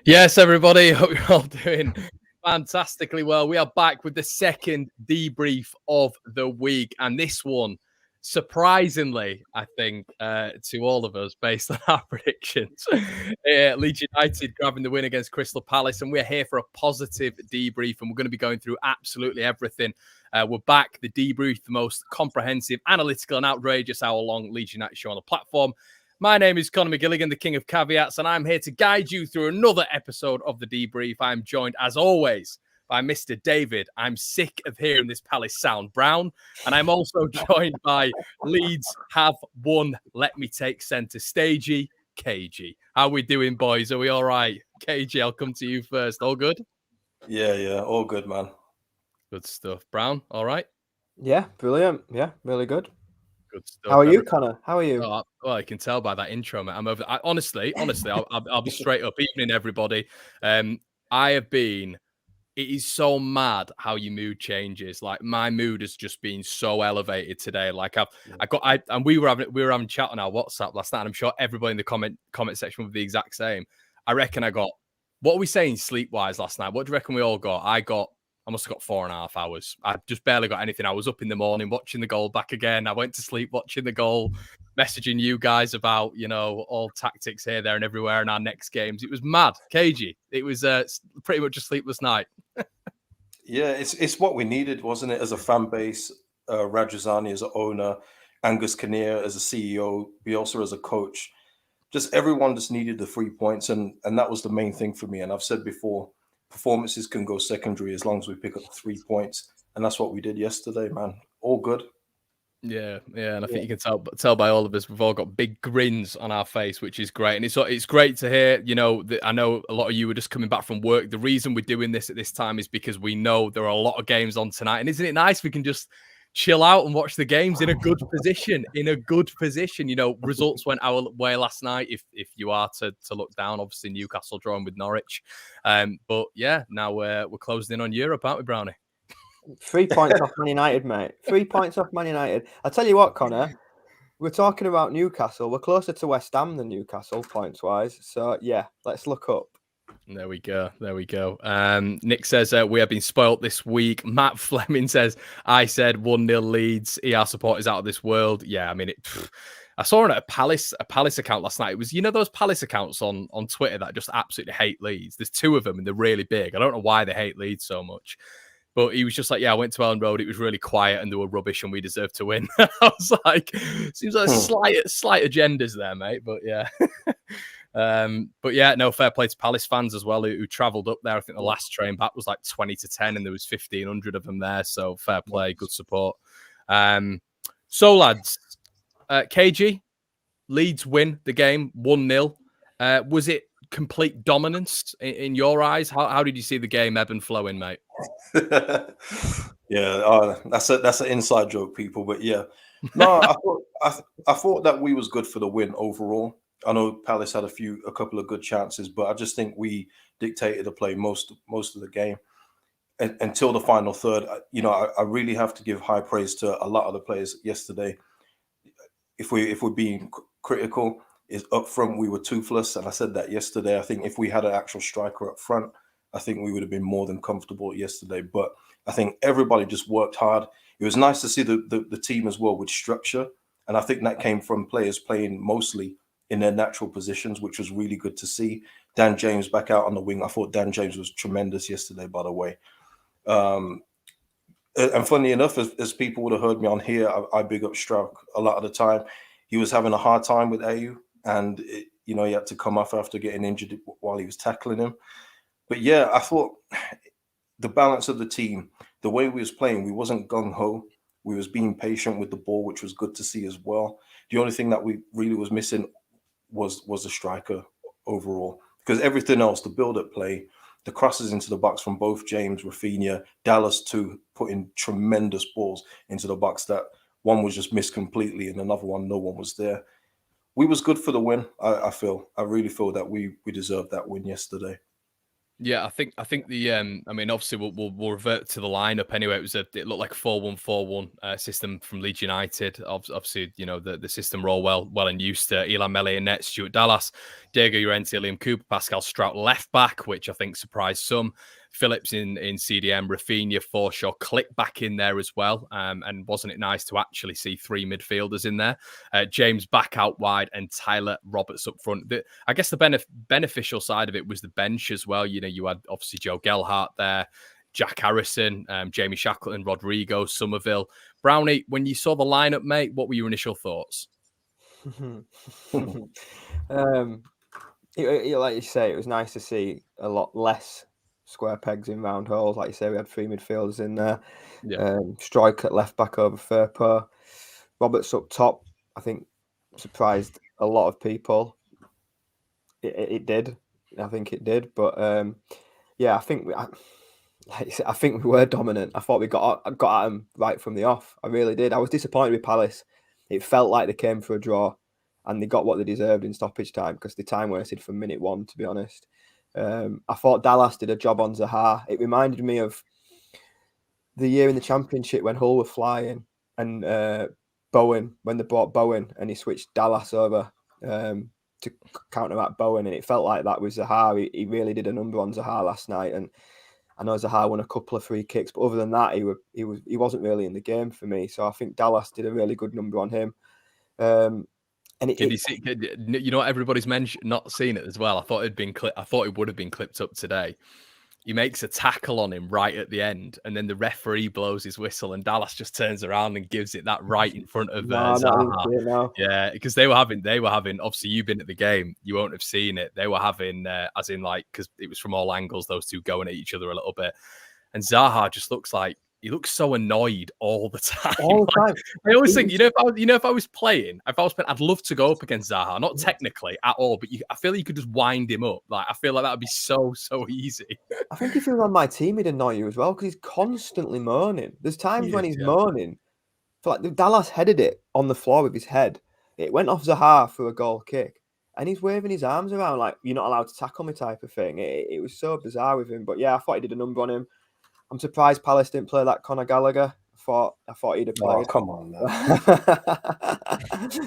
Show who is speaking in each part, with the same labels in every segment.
Speaker 1: Yes, everybody. Hope you're all doing fantastically well. We are back with the second debrief of the week, and this one, surprisingly, I think, to all of us, based on our predictions, Leeds United grabbing the win against Crystal Palace, and we're here for a positive debrief, and we're going to be going through absolutely everything. We're back, the debrief, the most comprehensive, analytical, and outrageous hour-long Leeds United show on the platform. My name is Conor McGilligan, the King of Caveats, and I'm here to guide you through another episode of the debrief. I'm joined, as always, by Mr. David. I'm sick of hearing this Palace sound, Brown. And I'm also joined by Leeds have won. Let me take centre stagey, KG. How we doing, boys? Are we all right? KG, I'll come to you first. All good?
Speaker 2: Yeah, all good, man.
Speaker 1: Good stuff. Brown, all right?
Speaker 3: Yeah, brilliant. Yeah, really good.
Speaker 1: Good stuff.
Speaker 3: How are you, Connor? How are you?
Speaker 1: Oh, well, I can tell by that intro, mate. I'm over. Honestly, I'll be straight up. Evening, everybody. I have been. It is so mad how your mood changes. Like my mood has just been so elevated today. Like we were having chat on our WhatsApp last night. And I'm sure everybody in the comment section was the exact same. I reckon I got. What are we saying sleep wise last night? What do you reckon we all got? I must have got 4.5 hours. I just barely got anything. I was up in the morning watching the goal back again. I went to sleep watching the goal, messaging you guys about, all tactics here, there, and everywhere in our next games. It was mad. KG. It was pretty much a sleepless night.
Speaker 2: Yeah, it's what we needed, wasn't it? As a fan base, Rajazani as an owner, Angus Kinnear as a CEO, Bielsa as a coach. Just everyone just needed the 3 points, and that was the main thing for me. And I've said before, performances can go secondary as long as we pick up 3 points, and that's what we did yesterday, man. All good.
Speaker 1: Yeah, and I think you can tell by all of us, we've all got big grins on our face, which is great. And it's great to hear, I know a lot of you were just coming back from work. The reason we're doing this at this time is because we know there are a lot of games on tonight. And isn't it nice we can just chill out and watch the games in a good position, results went our way last night. If you are to look down, obviously Newcastle drawing with Norwich. But yeah, now we're closing in on Europe, aren't we, Brownie?
Speaker 3: 3 points off Man United, mate. 3 points off Man United. I tell you what, Connor, we're talking about Newcastle. We're closer to West Ham than Newcastle points-wise. So, yeah, let's look up.
Speaker 1: There we go. Nick says, we have been spoilt this week. Matt Fleming says, I said 1-0 Leeds. ER support is out of this world. Yeah, I mean, I saw it at a Palace account last night. It was, those Palace accounts on Twitter that just absolutely hate Leeds. There's 2 of them and they're really big. I don't know why they hate Leeds so much. But he was just like, yeah, I went to Ellen Road. It was really quiet and they were rubbish and we deserved to win. I was like, seems like slight agendas there, mate. But yeah. But yeah, no, fair play to Palace fans as well who travelled up there. I think the last train back was like 20-10 and there was 1,500 of them there. So fair play, good support. So lads, KG, Leeds win the game 1-0. Was it complete dominance in your eyes? How did you see the game ebb and flow in, mate?
Speaker 2: Yeah, that's an inside joke, people. But yeah, no, I thought that we was good for the win overall. I know Palace had a couple of good chances, but I just think we dictated the play most of the game until the final third. I really have to give high praise to a lot of the players yesterday. If we're being critical, is up front we were toothless, and I said that yesterday. I think if we had an actual striker up front, I think we would have been more than comfortable yesterday. But I think everybody just worked hard. It was nice to see the team as well with structure, and I think that came from players playing mostly in their natural positions, which was really good to see. Dan James back out on the wing. I thought Dan James was tremendous yesterday, by the way. And funny enough, as people would have heard me on here, I big up Strauch a lot of the time. He was having a hard time with Ayew, and he had to come off after getting injured while he was tackling him. But yeah, I thought the balance of the team, the way we was playing, we wasn't gung-ho. We was being patient with the ball, which was good to see as well. The only thing that we really was missing was a striker overall, because everything else, the build-up play, the crosses into the box from both James, Rafinha, Dallas too, putting tremendous balls into the box that one was just missed completely and another one, no one was there. We was good for the win. I really feel that we deserved that win yesterday.
Speaker 1: Yeah, I think the I mean, obviously we'll revert to the lineup anyway. It looked like a 4-1-4-1 system from Leeds United. Obviously, you know, the system roll well in use to Elan Mele and net, Stuart Dallas, Diego Llorente, Liam Cooper, Pascal Strout left back, which I think surprised some. Phillips in CDM, Rafinha, Forshaw, Click back in there as well. And wasn't it nice to actually see three midfielders in there? James back out wide and Tyler Roberts up front. I guess the beneficial side of it was the bench as well. You know, you had obviously Joe Gelhardt there, Jack Harrison, Jamie Shackleton, Rodrigo, Somerville. Brownie, when you saw the lineup, mate, what were your initial thoughts?
Speaker 3: Like you say, it was nice to see a lot less square pegs in round holes. Like you say, we had three midfielders in there.
Speaker 1: Yeah.
Speaker 3: Strike at left back over Firpo. Roberts up top, I think, surprised a lot of people. It did. I think it did. But yeah, I think we were dominant. I thought we got at them right from the off. I really did. I was disappointed with Palace. It felt like they came for a draw, and they got what they deserved in stoppage time because they time wasted from minute one, to be honest. I thought Dallas did a job on Zaha. It reminded me of the year in the Championship when Hull were flying and Bowen, when they brought Bowen and he switched Dallas over to counteract Bowen, and it felt like that was Zaha. He really did a number on Zaha last night, and I know Zaha won a couple of free kicks, but other than that, he wasn't really in the game for me. So I think Dallas did a really good number on him. And
Speaker 1: you see? You know what everybody's not seen it as well. I thought I thought it would have been clipped up today. He makes a tackle on him right at the end, and then the referee blows his whistle, and Dallas just turns around and gives it that right in front of Zaha. Yeah, because they were having. Obviously, you've been at the game, you won't have seen it. They were having, as in like, because it was from all angles, those two going at each other a little bit, and Zaha just looks so annoyed all the time.
Speaker 3: All the time.
Speaker 1: I always think, if I was playing, I'd love to go up against Zaha. Not technically at all, but I feel like you could just wind him up. Like, I feel like that would be so easy.
Speaker 3: I think if he was on my team, he'd annoy you as well because he's constantly moaning. There's times when he's moaning. So like Dallas headed it on the floor with his head. It went off Zaha for a goal kick, and he's waving his arms around like, "You're not allowed to tackle me," type of thing. It was so bizarre with him. But yeah, I thought he did a number on him. I'm surprised Palace didn't play that Conor Gallagher. I thought he'd have played.
Speaker 2: Oh, come on,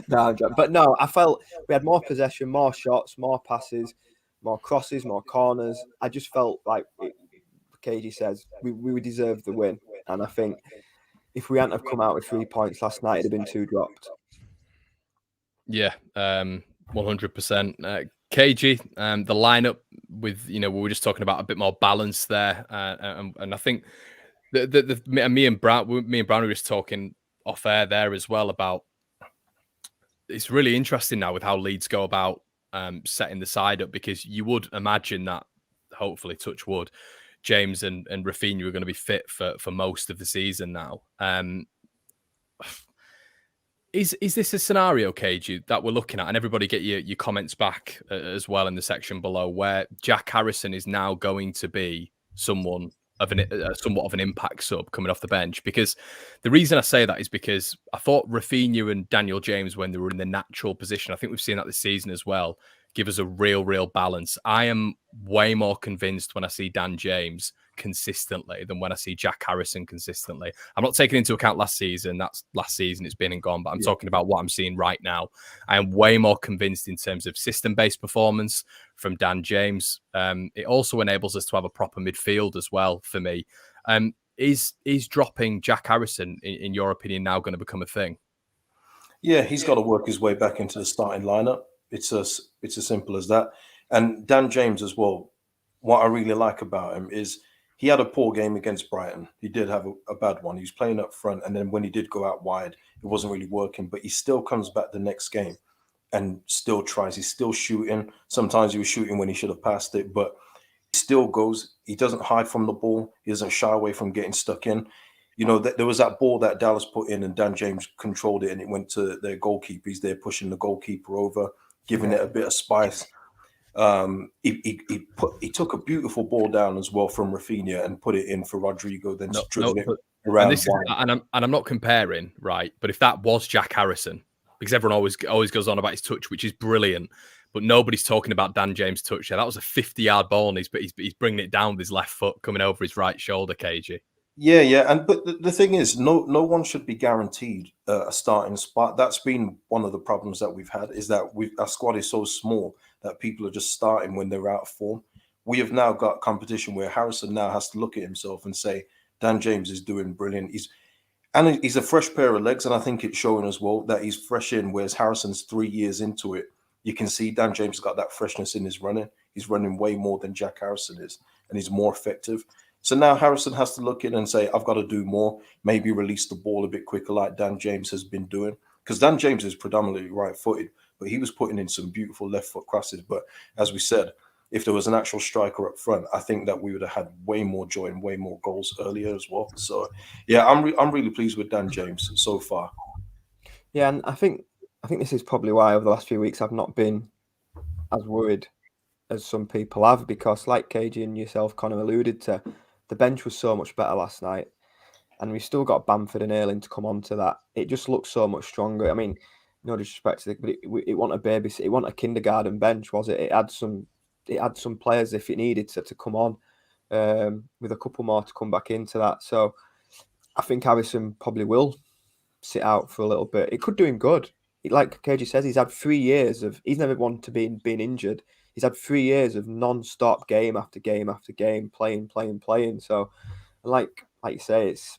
Speaker 3: no, but no, I felt we had more possession, more shots, more passes, more crosses, more corners. I just felt like KG says we deserved the win, and I think if we hadn't have come out with 3 points last night, it'd have been 2 dropped.
Speaker 1: Yeah, 100%. KG, the lineup with, we were just talking about a bit more balance there, and I think me and Brown were just talking off air there as well about, it's really interesting now with how Leeds go about setting the side up, because you would imagine that, hopefully, touch wood, James and Rafinha are going to be fit for most of the season now. Is this a scenario, KG, that we're looking at? And everybody get your comments back as well in the section below, where Jack Harrison is now going to be somewhat of an impact sub coming off the bench. Because the reason I say that is because I thought Rafinha and Daniel James, when they were in the natural position, I think we've seen that this season as well, give us a real balance. I am way more convinced when I see Dan James consistently than when I see Jack Harrison consistently. I'm not taking into account last season. That's last season, it's been and gone, but I'm talking about what I'm seeing right now. I am way more convinced in terms of system-based performance from Dan James. It also enables us to have a proper midfield as well for me. Is dropping Jack Harrison, in your opinion, now going to become a thing?
Speaker 2: Yeah, he's got to work his way back into the starting lineup. It's as simple as that. And Dan James as well, what I really like about him is he had a poor game against Brighton. He did have a bad one. He was playing up front, and then when he did go out wide, it wasn't really working. But he still comes back the next game and still tries. He's still shooting. Sometimes he was shooting when he should have passed it, but he still goes. He doesn't hide from the ball. He doesn't shy away from getting stuck in. There was that ball that Dallas put in, and Dan James controlled it, and it went to their goalkeeper. He's there pushing the goalkeeper over, giving it a bit of spice. He took a beautiful ball down as well from Rafinha and put it in for Rodrigo, then dribbling it around.
Speaker 1: And I'm not comparing, right? But if that was Jack Harrison, because everyone always goes on about his touch, which is brilliant, but nobody's talking about Dan James' touch there. That was a 50-yard ball, and he's bringing it down with his left foot, coming over his right shoulder, KG.
Speaker 2: Yeah, but the thing is, no one should be guaranteed a starting spot. That's been one of the problems that we've had, is that our squad is so small that people are just starting when they're out of form. We have now got competition where Harrison now has to look at himself and say, Dan James is doing brilliant. He's a fresh pair of legs, and I think it's showing as well that he's fresh in, whereas Harrison's 3 years into it. You can see Dan James has got that freshness in his running. He's running way more than Jack Harrison is, and he's more effective. So now Harrison has to look in and say, I've got to do more, maybe release the ball a bit quicker like Dan James has been doing. Because Dan James is predominantly right-footed, but he was putting in some beautiful left-foot crosses. But as we said, if there was an actual striker up front, I think that we would have had way more joy and way more goals earlier as well. So, yeah, I'm really pleased with Dan James so far.
Speaker 3: Yeah, and I think this is probably why over the last few weeks I've not been as worried as some people have, because like KG and yourself kind of alluded to, the bench was so much better last night, and we still got Bamford and Ayling to come on to that. It just looks so much stronger. I mean, no disrespect to it, but it wasn't a baby, it wasn't a kindergarten bench, was it? It had some players if it needed to come on, with a couple more to come back into that. So I think Harrison probably will sit out for a little bit. It could do him good. Like KG says, he's had 3 years he's never wanted to be being injured. He's had 3 years of non-stop game after game after game, playing. So, like you say, it's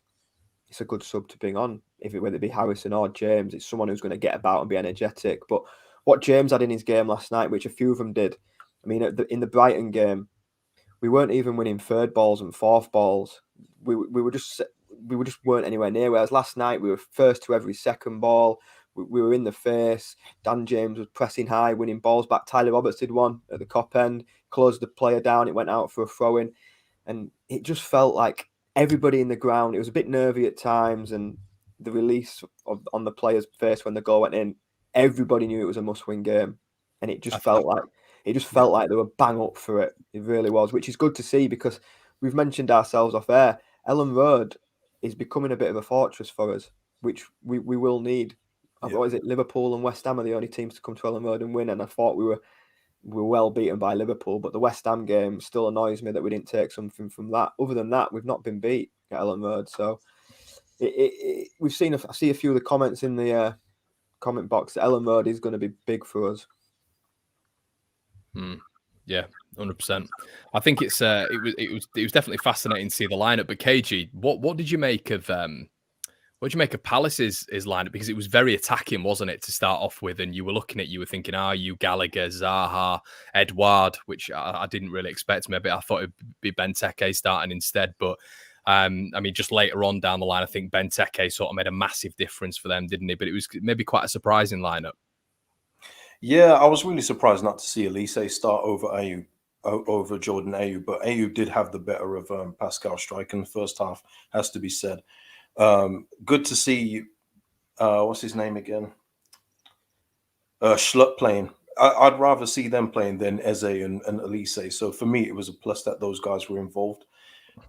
Speaker 3: a good sub to bring on. Whether it be Harrison or James, it's someone who's going to get about and be energetic. But what James had in his game last night, which a few of them did, I mean, in the Brighton game, we weren't even winning third balls and fourth balls. We just weren't anywhere near. Whereas last night we were first to every second ball. We were in the face. Dan James was pressing high, winning balls back. Tyler Roberts did one at the cop end, closed the player down. It went out for a throw-in. And it just felt like everybody in the ground, it was a bit nervy at times, and the release on the player's face when the goal went in, everybody knew it was a must-win game. And it just felt like they were bang up for it. It really was, which is good to see, because we've mentioned ourselves off air. Ellen Road is becoming a bit of a fortress for us, which we will need.
Speaker 2: Yeah.
Speaker 3: What is it? Liverpool and West Ham are the only teams to come to Ellen Road and win, and I thought we were well beaten by Liverpool, but the West Ham game still annoys me that we didn't take something from that. Other than that, we've not been beat at Ellen Road. So we've seen. I see a few of the comments in the comment box. Ellen Road is going to be big for us.
Speaker 1: Yeah, 100%. I think it was definitely fascinating to see the lineup. But KG, what did you make of what did you make of Palace's lineup? Because it was very attacking, wasn't it, to start off with? And you were looking at, you were thinking, you Gallagher, Zaha, Edouard, which I didn't really expect. Maybe I thought it'd be Benteke starting instead. But I mean, just later on down the line, I think Benteke sort of made a massive difference for them, didn't he? But it was maybe quite a surprising lineup.
Speaker 2: Yeah, I was really surprised not to see Elise start over Jordan Ayew, but Ayew did have the better of Pascal Strike in the first half, has to be said. Good to see, what's his name again? Schlupp playing. I'd rather see them playing than Eze and Elise. So for me, it was a plus that those guys were involved.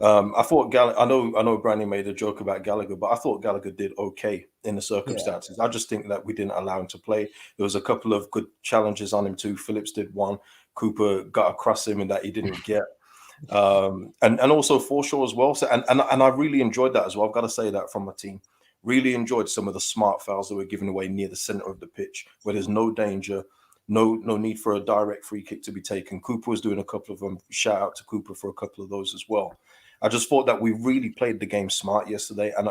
Speaker 2: I thought I know Brandy made a joke about Gallagher, but I thought Gallagher did okay in the circumstances. Yeah. I just think that we didn't allow him to play. There was a couple of good challenges on him too. Phillips did one. Cooper got across him and that he didn't get. And also Forshaw as well. So and I really enjoyed that as well. I've got to say that from my team. Really enjoyed some of the smart fouls that were given away near the center of the pitch, where there's no danger, no need for a direct free kick to be taken. Cooper was doing a couple of them. Shout out to Cooper for a couple of those as well. I just thought that we really played the game smart yesterday, and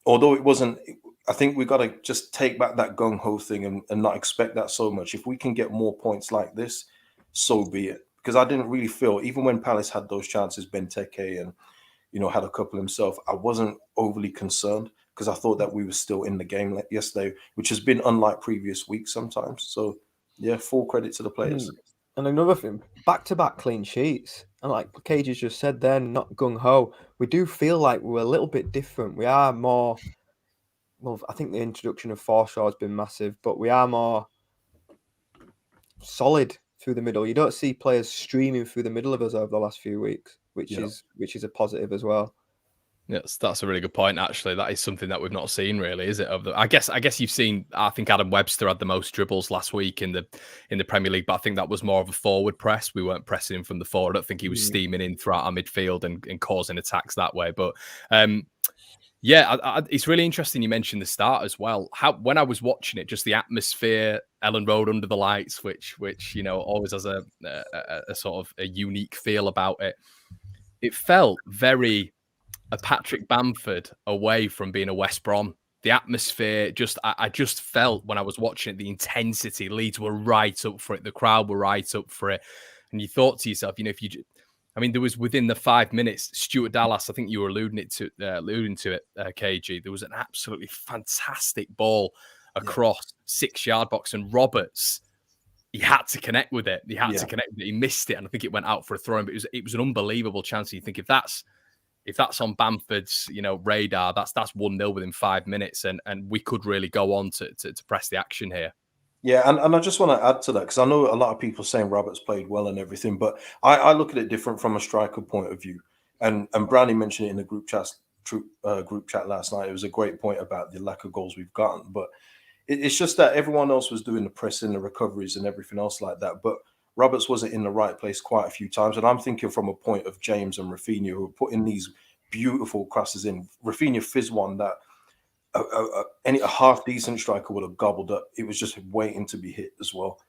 Speaker 2: although it wasn't, I think we got to just take back that gung ho thing and not expect that so much. If we can get more points like this, so be it. Because I didn't really feel, even when Palace had those chances, Benteke and had a couple himself, I wasn't overly concerned because I thought that we were still in the game yesterday, which has been unlike previous weeks sometimes. So yeah, full credit to the players.
Speaker 3: And another thing, back-to-back clean sheets. And like Cage's just said then, not gung-ho. We do feel like we're a little bit different. We are more, well, I think the introduction of Forshaw has been massive, but we are more solid through the middle. You don't see players streaming through the middle of us over the last few weeks, which is a positive as well.
Speaker 1: Yes, that's a really good point. Actually, that is something that we've not seen, really, is it? I guess you've seen. I think Adam Webster had the most dribbles last week in the Premier League, but I think that was more of a forward press. We weren't pressing him from the forward. I don't think he was steaming in throughout our midfield and causing attacks that way. But yeah, it's really interesting. You mentioned the start as well. When I was watching it, just the atmosphere, Ellen Road under the lights, which always has a sort of a unique feel about it. It felt very a Patrick Bamford away from being a West Brom. The atmosphere, I just felt when I was watching it, the intensity. Leeds were right up for it. The crowd were right up for it. And you thought to yourself, there was within the 5 minutes, Stuart Dallas, I think you were alluding to it, KG. There was an absolutely fantastic ball across 6-yard box, and Roberts, he had to connect with it. He missed it, and I think it went out for a throw. But it was an unbelievable chance. You think if that's on Bamford's, radar, that's 1-0 within 5 minutes, and we could really go on to press the action here.
Speaker 2: Yeah, and I just want to add to that, because I know a lot of people saying Roberts played well and everything, but I look at it different from a striker point of view. And Brownie mentioned it in the group chat last night. It was a great point about the lack of goals we've gotten, but it's just that everyone else was doing the pressing, the recoveries, and everything else like that. But Roberts wasn't in the right place quite a few times, and I'm thinking from a point of James and Rafinha, who are putting these beautiful crosses in. Rafinha fizzed one that a half decent striker would have gobbled up. It was just waiting to be hit as well.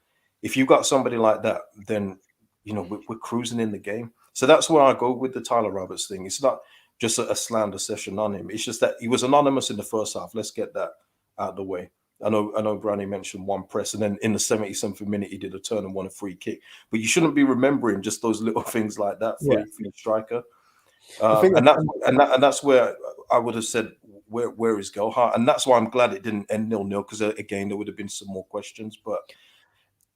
Speaker 2: If you got somebody like that, then we're cruising in the game. So that's where I go with the Tyler Roberts thing. It's not just a slander session on him. It's just that he was anonymous in the first half. Let's get that out of the way. I know Brownie mentioned one press, and then in the 70-something minute he did a turn and won a free kick. But you shouldn't be remembering just those little things like that for your striker. And that's where I would have said, where is Gelhardt? And that's why I'm glad it didn't end 0-0, because again there would have been some more questions. But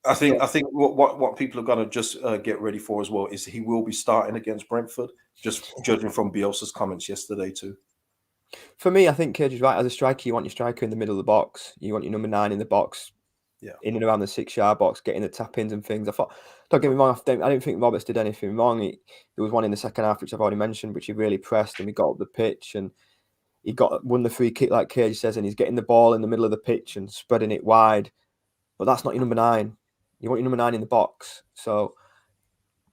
Speaker 2: I think what people are going to just get ready for as well is he will be starting against Brentford, just judging from Bielsa's comments yesterday too.
Speaker 3: For me, I think Cage is right. As a striker, you want your striker in the middle of the box. You want your number 9 in the box, in and around the 6-yard box, getting the tap-ins and things. Don't get me wrong, I didn't think Roberts did anything wrong. There was one in the second half, which I've already mentioned, which he really pressed, and he got up the pitch, and he won the free kick, like Cage says, and he's getting the ball in the middle of the pitch and spreading it wide. But that's not your number 9. You want your number 9 in the box. So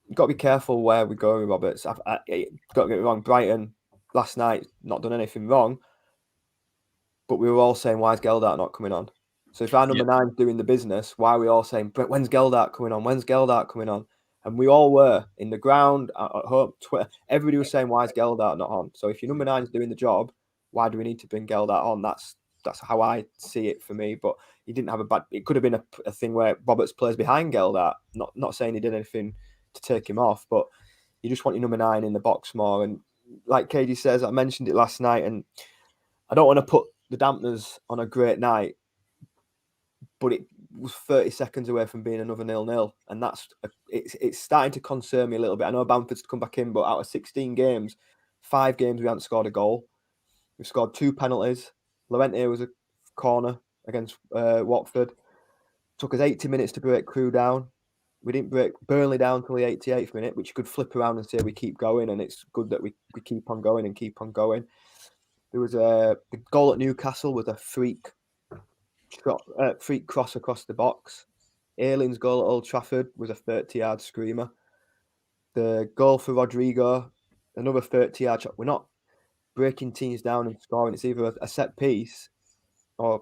Speaker 3: you've got to be careful where we go with Roberts. Don't get me wrong, Brighton last night, not done anything wrong, but we were all saying, why is Gelhardt not coming on? So if our number 9's doing the business, why are we all saying, but when's Gelhardt coming on? When's Gelhardt coming on? And we all were in the ground, at home, Twitter. Everybody was saying, why is Gelhardt not on? So if your number 9's doing the job, why do we need to bring Gelhardt on? That's how I see it for me. But he didn't have it could have been a thing where Roberts plays behind Gelhardt. Not saying he did anything to take him off, but you just want your number 9 in the box more. And like Katie says, I mentioned it last night, and I don't want to put the dampeners on a great night, but it was 30 seconds away from being another 0-0, and it's starting to concern me a little bit. I know Bamford's come back in, but out of 16 games, 5 games we haven't scored a goal. We've scored 2 penalties. Llorente was a corner against Watford. Took us 80 minutes to break Crewe down. We didn't break Burnley down until the 88th minute, which you could flip around and say we keep going, and it's good that we keep on going and keep on going. There was the goal at Newcastle was a freak cross across the box. Ayling's goal at Old Trafford was a 30-yard screamer. The goal for Rodrigo, another 30-yard shot. We're not breaking teams down and scoring. It's either a set piece or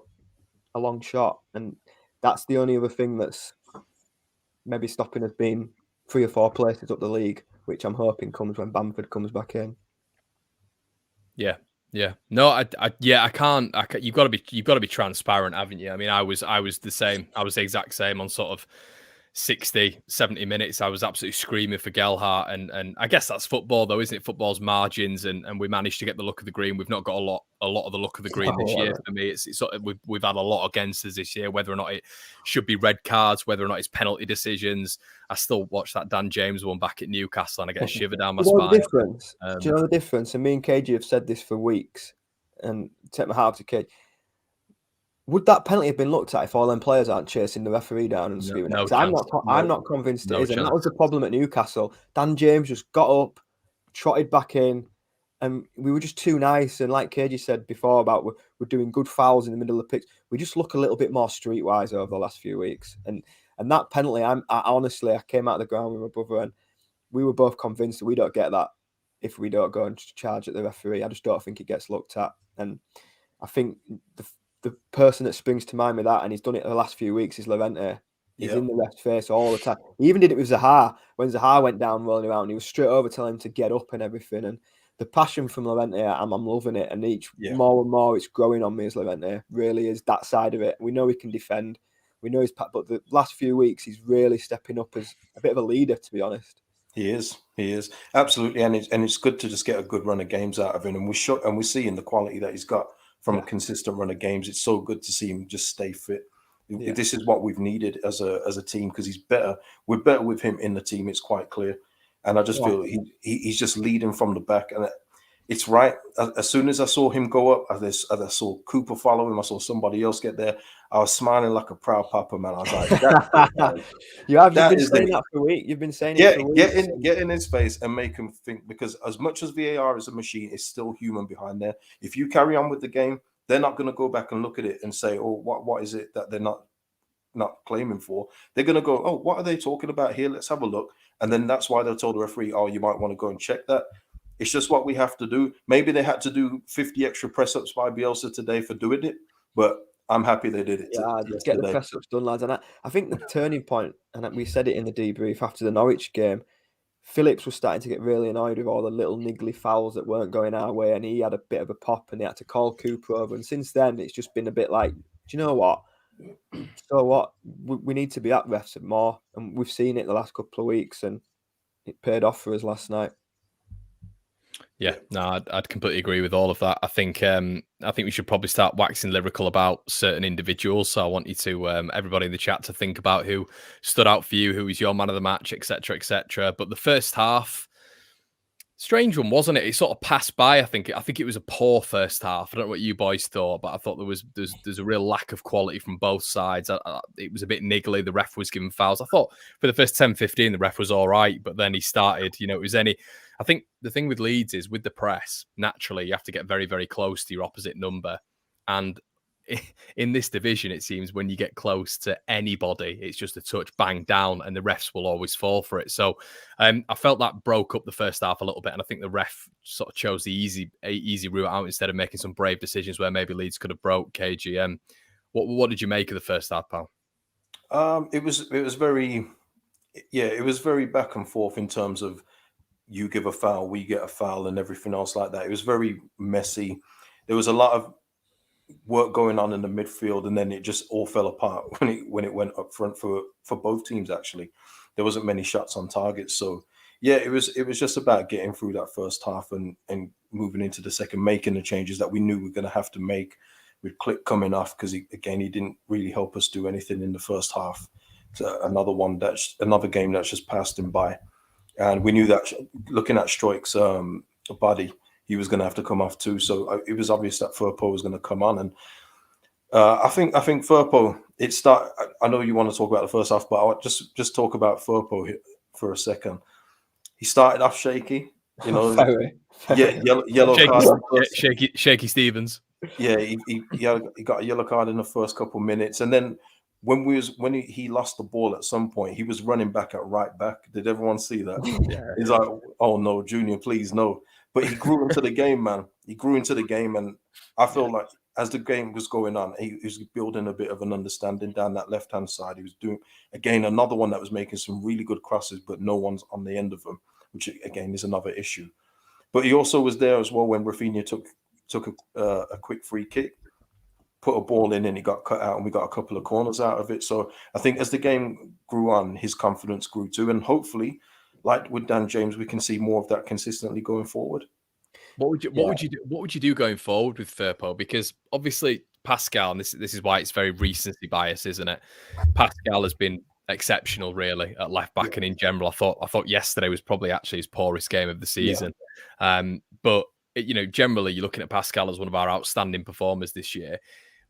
Speaker 3: a long shot, and that's the only other thing that's maybe stopping us being 3 or 4 places up the league, which I'm hoping comes when Bamford comes back in.
Speaker 1: Yeah. No, I can't. You've got to be transparent, haven't you? I mean, I was the same. I was the exact same on sort of 60, 70 minutes. I was absolutely screaming for Gelhardt, and I guess that's football, though, isn't it? Football's margins, and we managed to get the look of the green. We've not got a lot of the look of the green this year. For me, it's sort of, we've had a lot against us this year. Whether or not it should be red cards, whether or not it's penalty decisions. I still watch that Dan James one back at Newcastle, and I get a shiver down my spine.
Speaker 3: Do you know the difference? And me and KG have said this for weeks, and take my heart to KG. Would that penalty have been looked at if all them players aren't chasing the referee down and screaming?
Speaker 1: No
Speaker 3: I'm not convinced it is, and that was the problem at Newcastle. Dan James just got up, trotted back in, and we were just too nice. And like KG said before about we're doing good fouls in the middle of the pitch, we just look a little bit more streetwise over the last few weeks. And that penalty, I honestly, I came out of the ground with my brother, and we were both convinced that we don't get that if we don't go and charge at the referee. I just don't think it gets looked at. And I think the person that springs to mind with that, and he's done it the last few weeks, is Llorente. He's in the ref's face all the time. He even did it with Zaha. When Zaha went down rolling around, he was straight over telling him to get up and everything. And the passion from Llorente, I'm loving it. And more and more it's growing on me as Llorente really is that side of it. We know he can defend. We know he's, but the last few weeks he's really stepping up as a bit of a leader, to be honest.
Speaker 2: He is absolutely, and it's good to just get a good run of games out of him. And we see in the quality that he's got from a consistent run of games. It's so good to see him just stay fit. Yeah. This is what we've needed as a team, because he's better. We're better with him in the team. It's quite clear, and I just feel he's just leading from the back, and it's right. As soon as I saw him go up, as I saw Cooper follow him, I saw somebody else get there. I was smiling like a proud papa, man. I was like,
Speaker 3: you've been saying that for a week. You've been saying it for weeks.
Speaker 2: Get in his face and make him think, because as much as VAR is a machine, it's still human behind there. If you carry on with the game, they're not going to go back and look at it and say, oh, what is it that they're not claiming for? They're going to go, oh, what are they talking about here? Let's have a look. And then that's why they'll tell the referee, oh, you might want to go and check that. It's just what we have to do. Maybe they had to do 50 extra press-ups by Bielsa today for doing it, but I'm happy they did it.
Speaker 3: Yeah, get the press-ups done, lads. And I think the turning point, and we said it in the debrief after the Norwich game, Phillips was starting to get really annoyed with all the little niggly fouls that weren't going our way, and he had a bit of a pop, and he had to call Cooper over. And since then, it's just been a bit like, do you know what? So what? We need to be at refs more, and we've seen it the last couple of weeks, and it paid off for us last night.
Speaker 1: Yeah, no, I'd completely agree with all of that. I think we should probably start waxing lyrical about certain individuals. So I want you to everybody in the chat to think about who stood out for you, who was your man of the match, etc., etc. But the first half, strange one, wasn't it? It sort of passed by. I think it was a poor first half. I don't know what you boys thought, but I thought there's a real lack of quality from both sides. It was a bit niggly. The ref was giving fouls. I thought for the first 10-15, the ref was all right, but then he started, it was I think the thing with Leeds is with the press, naturally, you have to get very, very close to your opposite number. And in this division, it seems when you get close to anybody, it's just a touch, bang, down, and the refs will always fall for it. So I felt that broke up the first half a little bit, and I think the ref sort of chose the easy route out instead of making some brave decisions where maybe Leeds could have broke KGM. What did you make of the first half, pal?
Speaker 2: It was very back and forth in terms of you give a foul, we get a foul, and everything else like that. It was very messy. There was a lot of work going on in the midfield, and then it just all fell apart when it went up front for both teams. Actually, there wasn't many shots on target. So yeah, it was just about getting through that first half and moving into the second, making the changes that we knew we were going to have to make. With Click coming off, because he didn't really help us do anything in the first half. So another game that's just passed him by. And we knew that looking at Stroik's body, he was going to have to come off too. So it was obvious that Firpo was going to come on. And I think Firpo, I know you want to talk about the first half, but I'll just talk about Firpo for a second. He started off shaky, yellow card.
Speaker 1: Shaky Stevens.
Speaker 2: Yeah, he got a yellow card in the first couple of minutes, and then when he lost the ball at some point, he was running back at right back. Did everyone see that? Yeah. He's like, oh no, Junior, please no. But he grew into the game, man. He grew into the game, and I feel like as the game was going on, he was building a bit of an understanding down that left-hand side. He was doing, again, another one that was making some really good crosses, but no one's on the end of them, which again is another issue. But he also was there as well when Rafinha took a quick free kick, put a ball in, and he got cut out, and we got a couple of corners out of it. So I think as the game grew on, his confidence grew too, and hopefully, like with Dan James, we can see more of that consistently going forward.
Speaker 1: What would you do going forward with Firpo? Because obviously Pascal, and this is why it's very recency bias, isn't it? Pascal has been exceptional, really, at left back and in general. I thought yesterday was probably actually his poorest game of the season. But generally, you're looking at Pascal as one of our outstanding performers this year.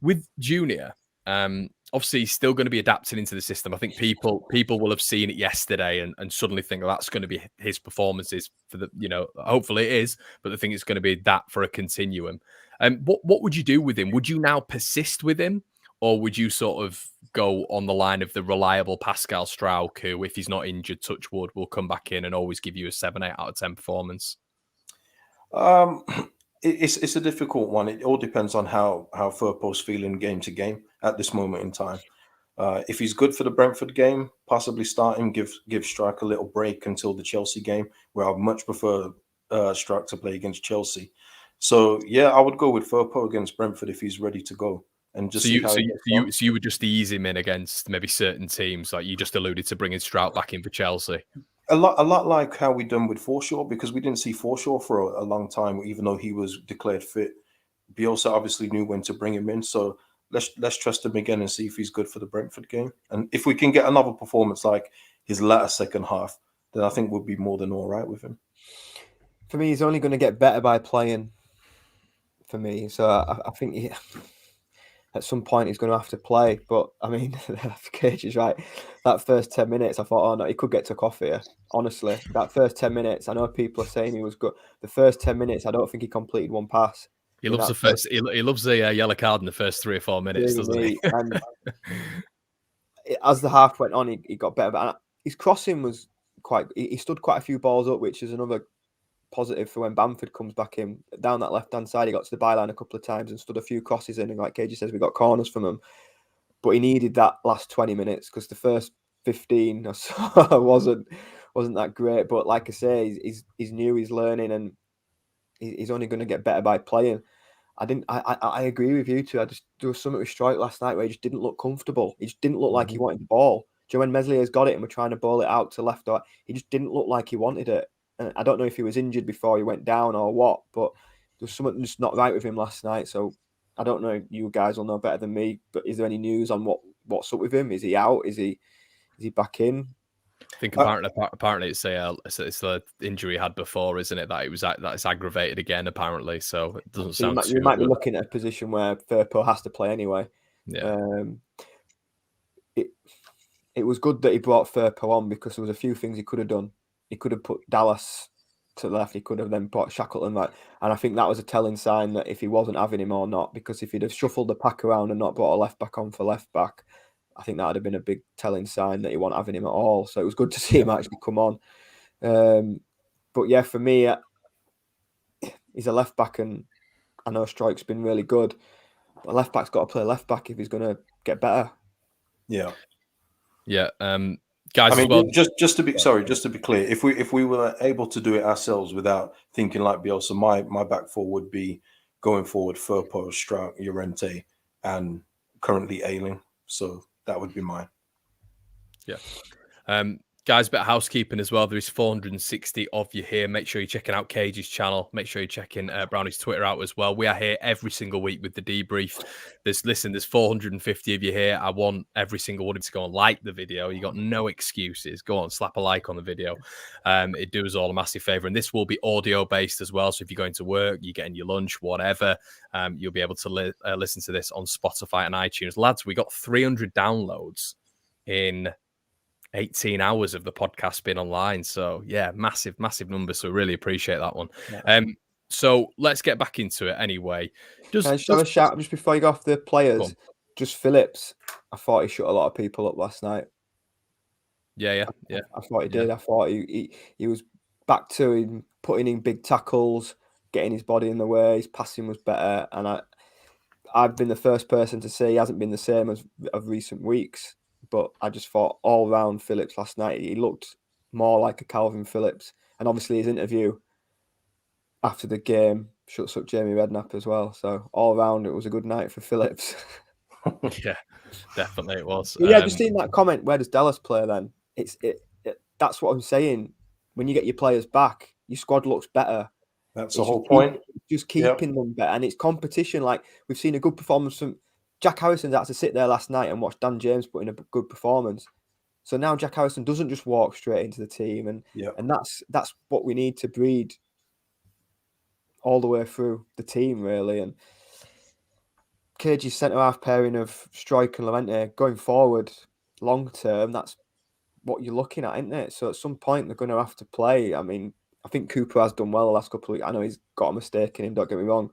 Speaker 1: With Junior, Obviously, he's still going to be adapting into the system. I think people will have seen it yesterday and suddenly think, well, that's going to be his performances for the, hopefully it is, but the thing is going to be that for a continuum. What would you do with him? Would you now persist with him, or would you sort of go on the line of the reliable Pascal Struijk, who, if he's not injured, touch wood, will come back in and always give you a 7, 8 out of 10 performance?
Speaker 2: It's a difficult one. It all depends on how Firpo's feeling game to game at this moment in time. If he's good for the Brentford game, possibly start him, give Struijk a little break until the Chelsea game, where I'd much prefer Struijk to play against Chelsea. So yeah, I would go with Firpo against Brentford if he's ready to go. And just
Speaker 1: so you would just ease him in against maybe certain teams, like you just alluded to bringing Struijk back in for Chelsea.
Speaker 2: A lot like how we done with Forshaw, because we didn't see Forshaw for a long time, even though he was declared fit. Bielsa obviously knew when to bring him in, so let's trust him again and see if he's good for the Brentford game. And if we can get another performance like his latter second half, then I think we'll be more than all right with him.
Speaker 3: For me, he's only going to get better by playing. For me, so I think at some point he's going to have to play. But I mean, Cage is right. That first 10 minutes, I thought, oh no, he could get took off here. Honestly, that first 10 minutes, I know people are saying he was good. The first 10 minutes, I don't think he completed one pass.
Speaker 1: He loves the first. He loves the yellow card in the first 3 or 4 minutes, doesn't he?
Speaker 3: And as the half went on, he got better. But his crossing was quite. He stood quite a few balls up, which is another positive for when Bamford comes back in down that left hand side. He got to the byline a couple of times and stood a few crosses in, and like KG says, we got corners from him, but he needed that last 20 minutes because the first 15 or so wasn't that great. But like I say, he's new, he's learning, and he's only going to get better by playing. I agree with you too. There was something with Struijk last night where he just didn't look comfortable. He just didn't look like he wanted the ball. Do you know when Meslier's got it and we're trying to ball it out to left, or he just didn't look like he wanted it. And I don't know if he was injured before he went down or what, but there was something just not right with him last night. So I don't know. You guys will know better than me. But is there any news on what's up with him? Is he out? Is he back in?
Speaker 1: I think apparently it's the injury he had before, isn't it? That it's aggravated again apparently. So it doesn't sound.
Speaker 3: You might be looking at a position where Firpo has to play anyway.
Speaker 1: Yeah.
Speaker 3: It was good that he brought Firpo on because there was a few things he could have done. He could have put Dallas to the left. He could have then put Shackleton right. And I think that was a telling sign that if he wasn't having him or not, because if he'd have shuffled the pack around and not brought a left back on for left back, I think that would have been a big telling sign that he wasn't having him at all. So it was good to see him actually come on. But yeah, for me, he's a left back, and I know Struijk's been really good. But left back's got to play left back if he's going to get better.
Speaker 2: Yeah.
Speaker 1: Yeah. Guys,
Speaker 2: I mean,
Speaker 1: well,
Speaker 2: just to be clear, if we were able to do it ourselves without thinking like Bielsa, my back four would be going forward: Firpo, Struijk, Llorente, and currently Ayling. So that would be mine.
Speaker 1: Yeah. Guys, bit of housekeeping as well. There is 460 of you here. Make sure you're checking out Cage's channel. Make sure you're checking Brownie's Twitter out as well. We are here every single week with the debrief. There's 450 of you here. I want every single one of you to go and like the video. You got no excuses. Go on, slap a like on the video. It does all a massive favor. And this will be audio based as well. So if you're going to work, you're getting your lunch, whatever, you'll be able to listen to this on Spotify and iTunes. Lads, we got 300 downloads in 18 hours of the podcast being online. So yeah, massive numbers. So really appreciate that one.
Speaker 3: Yeah.
Speaker 1: So let's get back into it anyway.
Speaker 3: Can I just have a shout just before you go off the players? Just Phillips. I thought he shut a lot of people up last night.
Speaker 1: Yeah.
Speaker 3: I thought he did. I thought he was back to him, putting in big tackles, getting his body in the way. His passing was better, and I've been the first person to say he hasn't been the same as of recent weeks. But I just thought all round Phillips last night, he looked more like a Calvin Phillips. And obviously his interview after the game shuts up Jamie Redknapp as well. So all round, it was a good night for Phillips.
Speaker 1: Yeah, definitely it was.
Speaker 3: Yeah, just seeing that comment, where does Dallas play then? That's what I'm saying. When you get your players back, your squad looks better.
Speaker 2: That's the whole point.
Speaker 3: Just keeping them better. And it's competition. Like, we've seen a good performance from Jack Harrison's had to sit there last night and watch Dan James put in a good performance. So now Jack Harrison doesn't just walk straight into the team, and that's what we need to breed all the way through the team, really. And Cage's centre-half pairing of Struijk and Lorente going forward long term, that's what you're looking at, isn't it? So at some point they're going to have to play. I mean, I think Cooper has done well the last couple of weeks. I know he's got a mistake in him, don't get me wrong.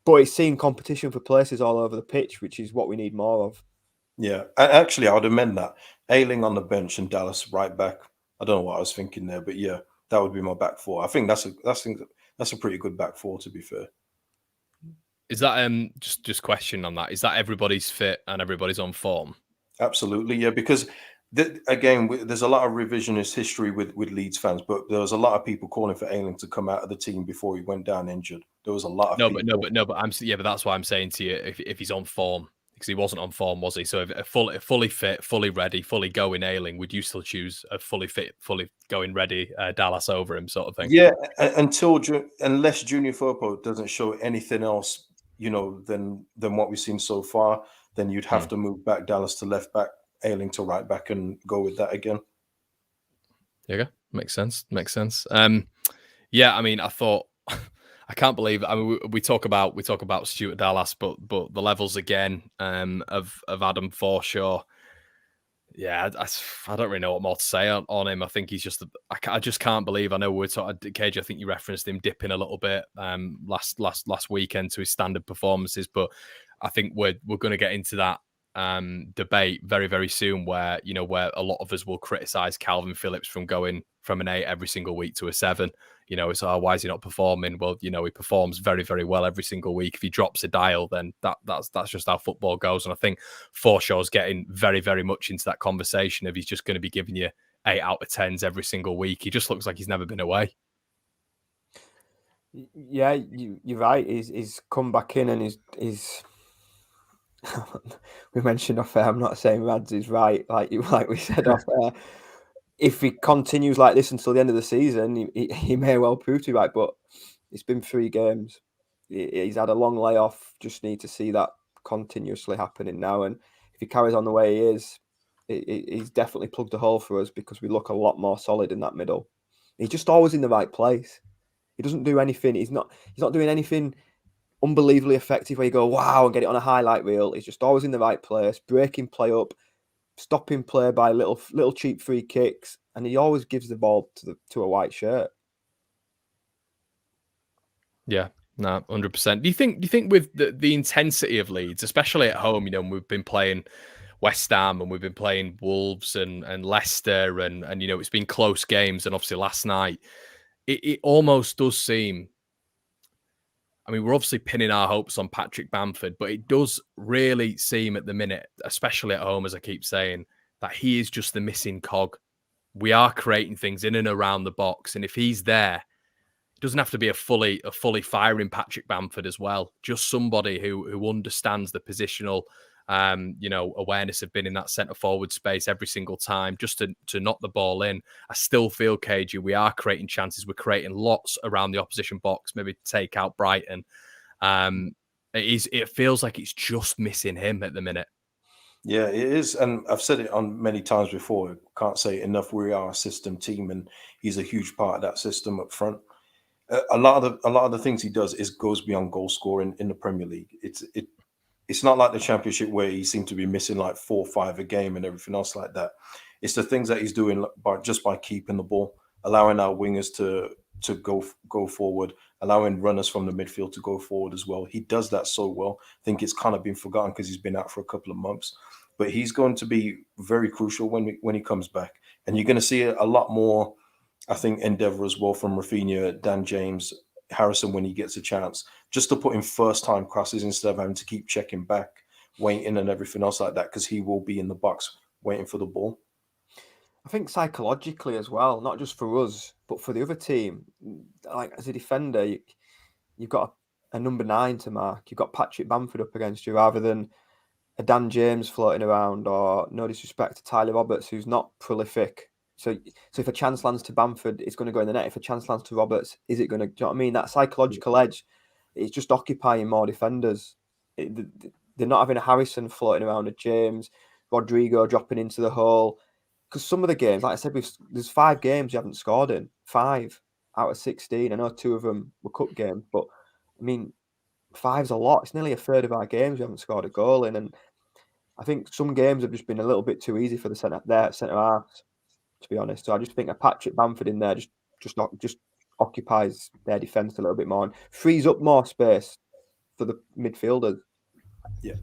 Speaker 3: But he's seeing competition for places all over the pitch, which is what we need more of.
Speaker 2: Yeah, actually, I would amend that. Ayling on the bench and Dallas right back. I don't know what I was thinking there, but yeah, that would be my back four. I think that's a pretty good back four, to be fair.
Speaker 1: Is that just question on that? Is that everybody's fit and everybody's on form?
Speaker 2: Absolutely, yeah. Because again, there's a lot of revisionist history with Leeds fans, but there was a lot of people calling for Ayling to come out of the team before he went down injured. There was a lot of people.
Speaker 1: But that's why I'm saying to you, if he's on form, because he wasn't on form, was he? So if fully fit, fully ready, fully going Ayling, would you still choose a fully fit, fully going ready Dallas over him, sort of thing?
Speaker 2: Yeah, unless Junior Firpo doesn't show anything else, than what we've seen so far, then you'd have to move back Dallas to left back, Ayling to right back, and go with that again.
Speaker 1: There you go. Makes sense. Yeah, I mean, I thought I can't believe. I mean, we talk about Stuart Dallas, but the levels again of Adam Forshaw. Yeah, I don't really know what more to say on him. I think he's just. I just can't believe. I know we're talking. Cage, I think you referenced him dipping a little bit last weekend to his standard performances, but I think we're going to get into that debate very, very soon, where a lot of us will criticize Calvin Phillips from going from an 8 every single week to a 7. It's why is he not performing? Well, he performs very, very well every single week. If he drops a dial, then that's just how football goes. And I think Forshaw's getting very, very much into that conversation of he's just going to be giving you 8 out of 10s every single week. He just looks like he's never been away.
Speaker 3: Yeah, you're right. He's come back in and he's we mentioned off air. I'm not saying Rads is right, like we said off air. If he continues like this until the end of the season, he may well prove to be right. But it's been 3 games. He's had a long layoff. Just need to see that continuously happening now. And if he carries on the way he is, he's definitely plugged a hole for us, because we look a lot more solid in that middle. He's just always in the right place. He doesn't do anything. He's not doing anything unbelievably effective where you go, wow, and get it on a highlight reel. He's just always in the right place, breaking play up, stopping play by little cheap free kicks, and he always gives the ball to a white shirt.
Speaker 1: Yeah, no, 100%. Do you think with the intensity of Leeds, especially at home, we've been playing West Ham and we've been playing Wolves and Leicester, and it's been close games, and obviously last night, it almost does seem. I mean, we're obviously pinning our hopes on Patrick Bamford, but it does really seem at the minute, especially at home, as I keep saying, that he is just the missing cog. We are creating things in and around the box, and if he's there, it doesn't have to be a fully firing Patrick Bamford as well. Just somebody who understands the positional, awareness of being in that centre forward space every single time, just to knock the ball in. I still feel, KG, we are creating chances. We're creating lots around the opposition box, maybe to take out Brighton. It feels like it's just missing him at the minute.
Speaker 2: Yeah, it is, and I've said it on many times before. Can't say it enough. We are a system team, and he's a huge part of that system up front. A lot of the things he does goes beyond goal scoring in the Premier League. It's not like the Championship where he seemed to be missing like 4 or 5 a game and everything else like that. It's the things that he's doing by keeping the ball, allowing our wingers to go forward, allowing runners from the midfield to go forward as well. He does that so well. I think it's kind of been forgotten because he's been out for a couple of months, but he's going to be very crucial when he comes back. And you're going to see a lot more, I think, endeavour as well from Rafinha, Dan James, Harrison when he gets a chance, just to put in first-time crosses instead of having to keep checking back, waiting and everything else like that, because he will be in the box waiting for the ball.
Speaker 3: I think psychologically as well, not just for us, but for the other team. Like as a defender, you've got a number 9 to mark. You've got Patrick Bamford up against you rather than a Dan James floating around, or no disrespect to Tyler Roberts, who's not prolific. So if a chance lands to Bamford, it's going to go in the net. If a chance lands to Roberts, is it going to? Do you know what I mean? That psychological edge is just occupying more defenders. They're not having a Harrison floating around, a James, Rodrigo dropping into the hole. Because some of the games, like I said, there's 5 games you haven't scored in. 5 out of 16. I know 2 of them were cup games, but I mean, 5's a lot. It's nearly a third of our games we haven't scored a goal in, and I think some games have just been a little bit too easy for the centre halves, to be honest. So I just think a Patrick Bamford in there just occupies their defence a little bit more and frees up more space for the midfielders.
Speaker 2: Yeah.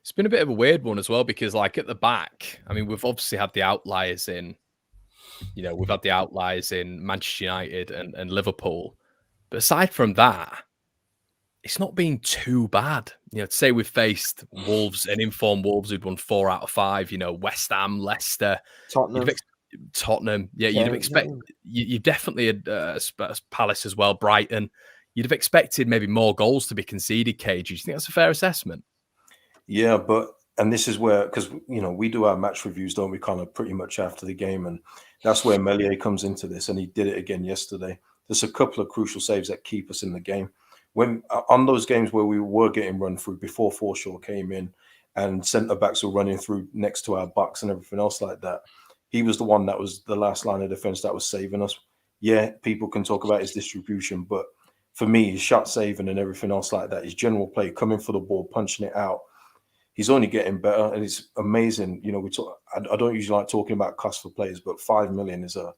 Speaker 1: It's been a bit of a weird one as well, because like at the back, I mean, we've obviously had the outliers in, we've had the outliers in Manchester United and Liverpool. But aside from that, it's not been too bad. To say we've faced Wolves and informed Wolves who'd won 4 out of 5, West Ham, Leicester, Tottenham. Yeah, you'd have expected, you definitely had Palace as well, Brighton. You'd have expected maybe more goals to be conceded, KG. Do you think that's a fair assessment?
Speaker 2: Yeah, and this is where, because, we do our match reviews, don't we, kind of pretty much after the game. And that's where Meslier comes into this. And he did it again yesterday. There's a couple of crucial saves that keep us in the game. When on those games where we were getting run through before Forshaw came in and centre-backs were running through next to our backs and everything else like that, he was the one that was the last line of defence that was saving us. Yeah, people can talk about his distribution, but for me, his shot saving and everything else like that, his general play, coming for the ball, punching it out, he's only getting better, and it's amazing. I don't usually like talking about cost for players, but 5 million is a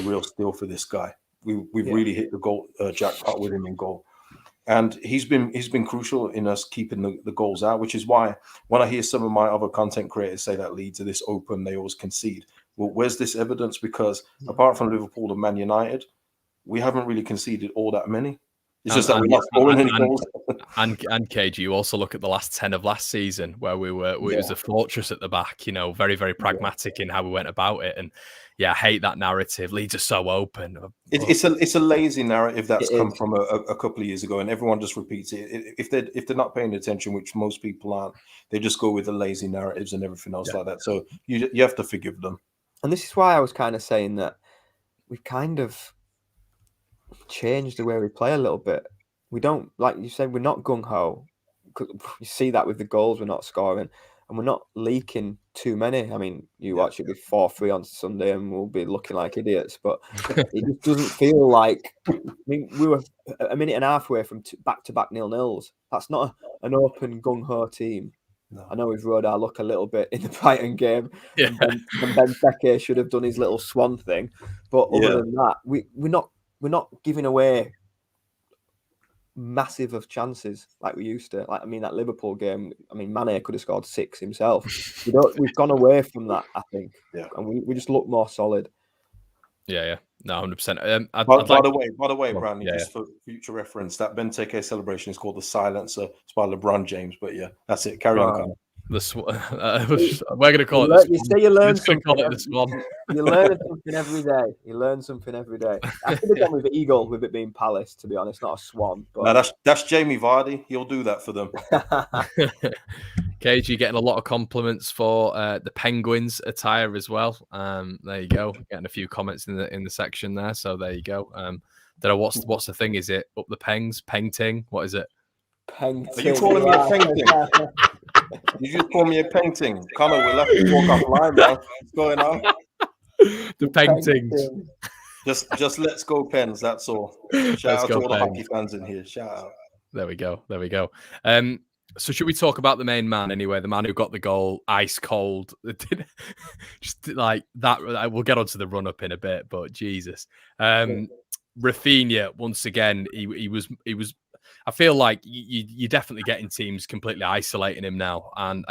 Speaker 2: real steal for this guy. We've really hit the goal jackpot with him in goal, and he's been crucial in us keeping the goals out. Which is why when I hear some of my other content creators say that Leeds are this open, they always concede. Well, where's this evidence? Because apart from Liverpool and Man United, we haven't really conceded all that many. It's just that we're not scoring any goals.
Speaker 1: And KG, you also look at the last 10 of last season where it was a fortress at the back, very, very pragmatic in how we went about it. And I hate that narrative. Leeds are so open.
Speaker 2: It's a lazy narrative that's come from a couple of years ago, and everyone just repeats it. If they're not paying attention, which most people aren't, they just go with the lazy narratives and everything else like that. So you have to forgive them.
Speaker 3: And this is why I was kind of saying that we've kind of changed the way we play a little bit. We don't, like you said, we're not gung-ho. You see that with the goals we're not scoring, and we're not leaking too many. I mean, you watch it with 4-3 on Sunday and we'll be looking like idiots, but it just doesn't feel like, we were a minute and a half away from back-to-back 0-0s. That's not an open gung-ho team. No. I know we've rode our luck a little bit in the Brighton game, and Ben Seke should have done his little swan thing, but other than that, we're not giving away massive of chances like we used to. Like, I mean, that Liverpool game, Mane could have scored 6 himself. We've gone away from that, I think. Yeah. And we just look more solid.
Speaker 1: Yeah. No, 100%.
Speaker 2: By the way, Brandon, just for future reference, that Benteke celebration is called the Silencer. It's by LeBron James, but that's it. Carry on, Connor.
Speaker 1: We're going to call it.
Speaker 3: You say you learn something.
Speaker 1: You
Speaker 3: learn something every day. You learn something every day. I could have gone with the eagle, with it being Palace, to be honest, not a swan. But...
Speaker 2: No, that's Jamie Vardy. He'll do that for them.
Speaker 1: KG getting a lot of compliments for the Penguins attire as well. There you go. Getting a few comments in the section there. So there you go. Don't know what's the thing? Is it up the pengs? Pengting? What is it?
Speaker 3: Pengting.
Speaker 2: Are you calling me a pengting? You just call me a painting. Connor, we'll have to walk offline, man. What's going on?
Speaker 1: The paintings.
Speaker 2: Just let's go Pens, that's all. Shout out to all the hockey fans in here. Shout out.
Speaker 1: There we go. So should we talk about the main man anyway? The man who got the goal, ice cold. Just like that. We'll get onto the run up in a bit, but Jesus. Rafinha, once again, he was. I feel like you're definitely getting teams completely isolating him now. And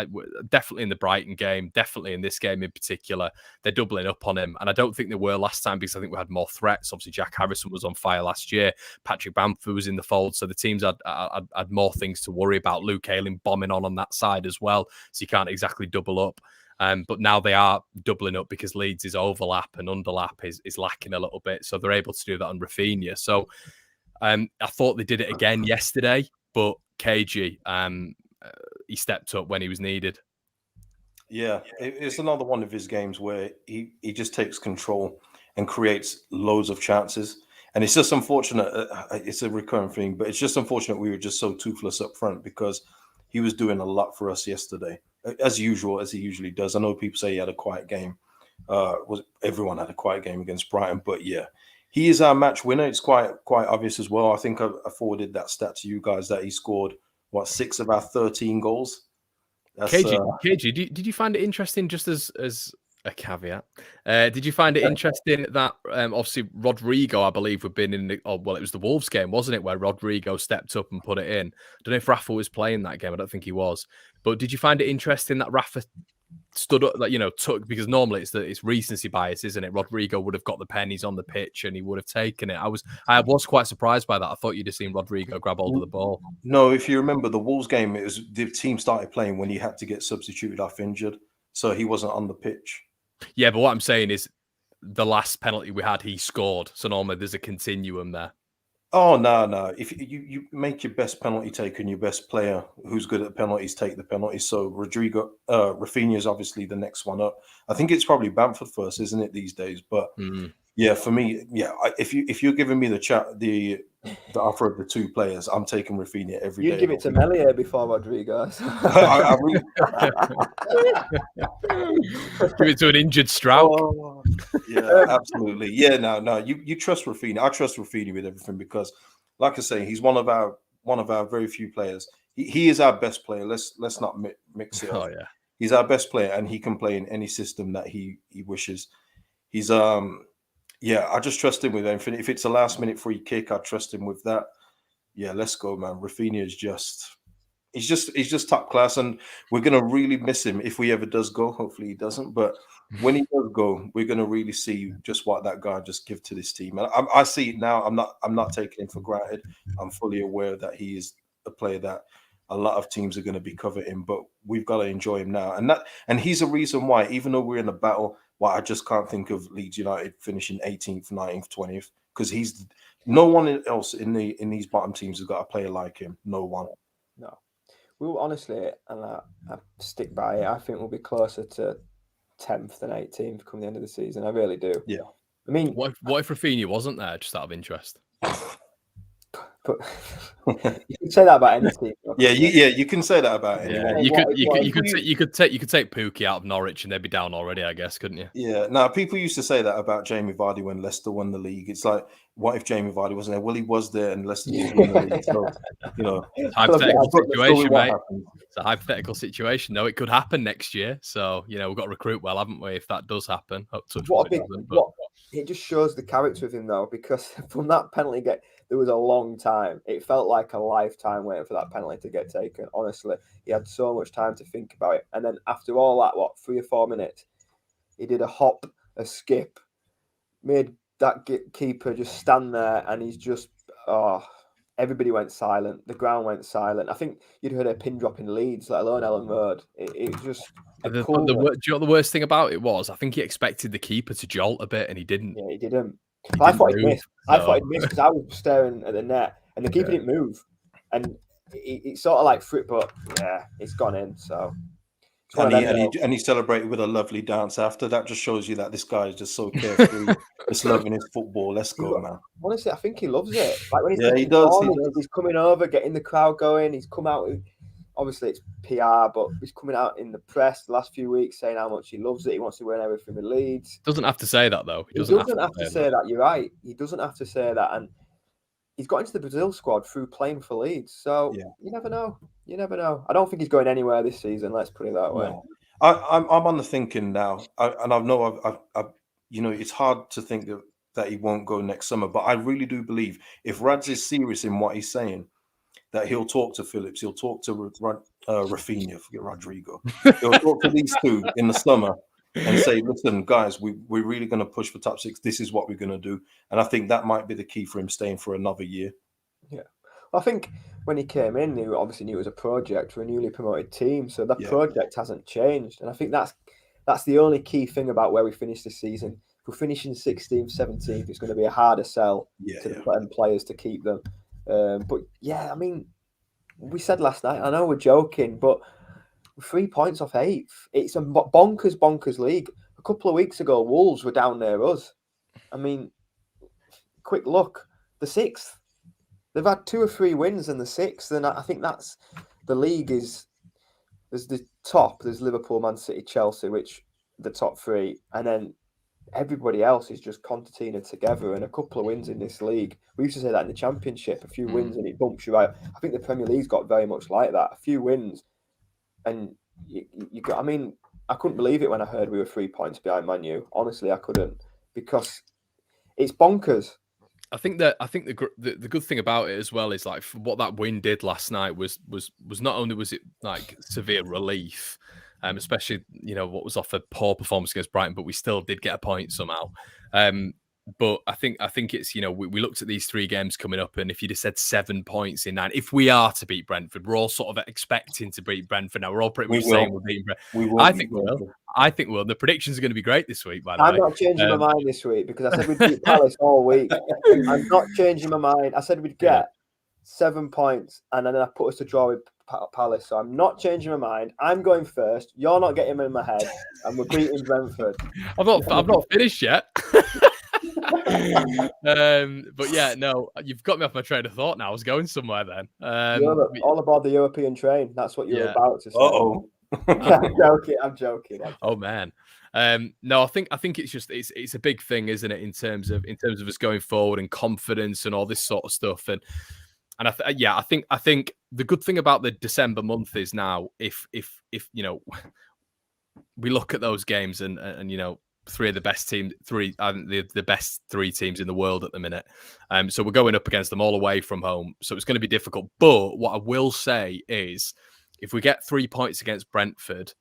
Speaker 1: definitely in the Brighton game, definitely in this game in particular, they're doubling up on him. And I don't think they were last time because I think we had more threats. Obviously, Jack Harrison was on fire last year. Patrick Bamford was in the fold. So the teams had more things to worry about. Luke Ayling bombing on that side as well. So you can't exactly double up. But now they are doubling up because Leeds' overlap and underlap is lacking a little bit. So they're able to do that on Rafinha. So I thought they did it again yesterday, but KG, he stepped up when he was needed.
Speaker 2: Yeah, it's another one of his games where he just takes control and creates loads of chances. And it's just unfortunate. It's a recurring thing, but it's just unfortunate we were just so toothless up front because he was doing a lot for us yesterday, as usual, as he usually does. I know people say he had a quiet game. Everyone had a quiet game against Brighton, but yeah, He is our match winner. It's quite obvious as well. I think I forwarded that stat to you guys that he scored 6 of our 13 goals. That's
Speaker 1: KG, did you find it interesting, just as a caveat? Did you find it interesting that obviously Rodrigo, I believe, had been in it was the Wolves game, wasn't it, where Rodrigo stepped up and put it in? I don't know if Rafa was playing that game. I don't think he was. But did you find it interesting that Rafa stood up, took, because normally it's recency bias, isn't it? Rodrigo would have got the pennies on the pitch and he would have taken it. I was quite surprised by that. I thought you'd have seen Rodrigo grab hold of the ball.
Speaker 2: No, if you remember the Wolves game, it was the team started playing when he had to get substituted off injured, so he wasn't on the pitch.
Speaker 1: Yeah, but what I'm saying is the last penalty we had, he scored. So normally there's a continuum there.
Speaker 2: Oh, no. If you make your best penalty taker and your best player who's good at penalties take the penalties. So Rafinha is obviously the next one up. I think it's probably Bamford first, isn't it, these days? But yeah, for me, if you're giving me the offer of the two players, I'm taking Rafinha every day.
Speaker 3: You give it to Melier before Rodrigo.
Speaker 2: I really...
Speaker 1: Give it to an injured Stroud.
Speaker 2: Oh, yeah, absolutely. Yeah, no. You trust Rafinha. I trust Rafinha with everything because, like I say, he's one of our very few players. He is our best player. Let's not mix it up.
Speaker 1: Oh yeah,
Speaker 2: he's our best player, and he can play in any system that he wishes. He's I just trust him with anything. If it's a last minute free kick, I trust him with that. Yeah, let's go, man. Rafinha is he's just top class, and we're gonna really miss him if he ever does go. Hopefully he doesn't, but when he does go, we're gonna really see just what that guy just give to this team. And I see it now. I'm not taking him for granted. I'm fully aware that he is a player that a lot of teams are going to be coveting, but we've got to enjoy him now. And he's a reason why, even though we're in a battle, why I just can't think of Leeds United finishing 18th, 19th, 20th, because he's no one else in these bottom teams has got a player like him. No one.
Speaker 3: No. We'll honestly, and I stick by it, I think we'll be closer to 10th than 18th come the end of the season. I really do.
Speaker 2: Yeah.
Speaker 3: I mean,
Speaker 1: what if Rafinha wasn't there, just out of interest?
Speaker 3: But you can say that about any team.
Speaker 2: You can say that about anyone.
Speaker 1: You could take Pookie out of Norwich and they'd be down already, I guess, couldn't you?
Speaker 2: Yeah. Now people used to say that about Jamie Vardy when Leicester won the league. It's like, what if Jamie Vardy wasn't there? Well, he was there, and Leicester didn't win the league. So,
Speaker 1: hypothetical situation, mate. It's a hypothetical situation. No, it could happen next year. So we've got to recruit well, haven't we? If that does happen,
Speaker 3: it just shows the character of him, though, because from that penalty there was a long time. It felt like a lifetime waiting for that penalty to get taken. Honestly, he had so much time to think about it. And then after all that, 3 or 4 minutes, he did a hop, a skip, made that keeper just stand there, and he's just, everybody went silent. The ground went silent. I think you'd heard a pin drop in Leeds, let alone Ellen Road. It was just...
Speaker 1: do you know what the worst thing about it was? I think he expected the keeper to jolt a bit, and he didn't.
Speaker 3: Yeah, he didn't. I thought he'd missed. I thought he'd missed because I was staring at the net, and the keeper didn't move, and it sort of like threw it, but yeah, it's gone in. So,
Speaker 2: and he celebrated with a lovely dance after. That just shows you that this guy is just so carefree, just loving his football. Let's go, man.
Speaker 3: Honestly, I think he loves it. Like when
Speaker 2: he does.
Speaker 3: He's coming over, getting the crowd going. He's come out. Obviously, it's PR, but he's coming out in the press the last few weeks saying how much he loves it. He wants to win everything with Leeds.
Speaker 1: Doesn't have to say that, though.
Speaker 3: He doesn't have to say that. You're right. He doesn't have to say that. And he's got into the Brazil squad through playing for Leeds. So you never know. You never know. I don't think he's going anywhere this season. Let's put it that way.
Speaker 2: No. I'm on the thinking now. And I know it's hard to think that he won't go next summer. But I really do believe if Rads is serious in what he's saying, that he'll talk to Phillips, he'll talk to Rafinha, forget Rodrigo. He'll talk to these two in the summer and say, listen, guys, we're really going to push for top 6. This is what we're going to do. And I think that might be the key for him staying for another year.
Speaker 3: Yeah. Well, I think when he came in, he obviously knew it was a project for a newly promoted team. So that project hasn't changed. And I think that's the only key thing about where we finish this season. If we're finishing 16th, 17th, it's going to be a harder sell to the players to keep them. But yeah, I mean, we said last night, I know we're joking, but 3 points off 8th. It's a bonkers league. A couple of weeks ago, Wolves were down near us. I mean, quick look, the 6th. They've had 2 or 3 wins in the 6th, and I think that's the league there's the top. There's Liverpool, Man City, Chelsea, which the top 3, and then everybody else is just concertina together, and a couple of wins in this league. We used to say that in the Championship, a few wins and it bumps you out. I think the Premier League's got very much like that. A few wins, and you got. I mean, I couldn't believe it when I heard we were 3 points behind Man U. Honestly, I couldn't, because it's bonkers.
Speaker 1: I think the good thing about it as well is like what that win did last night was not only was it like severe relief, especially what was off a poor performance against Brighton, but we still did get a point somehow. But I think it's we looked at these 3 games coming up, and if you'd have said 7 points in 9, if we are to beat Brentford, we're all sort of expecting to beat Brentford now. We're all pretty much saying we're beating Brentford. I think we will. I think we'll. The predictions are going to be great this week, by the way.
Speaker 3: I'm not changing my mind this week, because I said we'd beat Palace all week. I'm not changing my mind. I said we'd get 7 points, and then I put us to draw with Palace. So I'm not changing my mind. I'm going first. You're not getting them in my head, and we're beating Brentford.
Speaker 1: I've not finished yet. But yeah, no, you've got me off my train of thought now. I was going somewhere then.
Speaker 3: All aboard the European train. That's what you're about to say. I'm joking.
Speaker 1: Oh man. No, I think it's just it's a big thing, isn't it, in terms of us going forward and confidence and all this sort of stuff. And I think the good thing about the December month is now if we look at those games and 3 of the best teams, the best 3 teams in the world at the minute. So we're going up against them all away from home. So it's going to be difficult. But what I will say is, if we get 3 points against Brentford,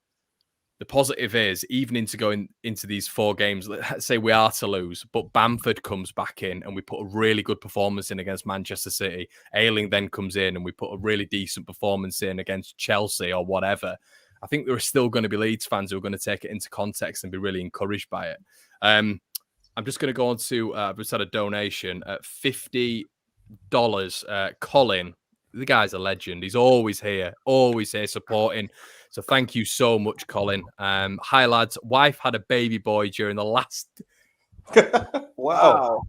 Speaker 1: the positive is, even going into these 4 games, let's say we are to lose, but Bamford comes back in and we put a really good performance in against Manchester City. Ayling then comes in and we put a really decent performance in against Chelsea or whatever. I think there are still going to be Leeds fans who are going to take it into context and be really encouraged by it. I'm just going to go on to, I've just had a donation at $50. Colin, the guy's a legend. He's always here supporting. So thank you so much, Colin. Hi, lads. Wife had a baby boy during the last...
Speaker 3: Wow.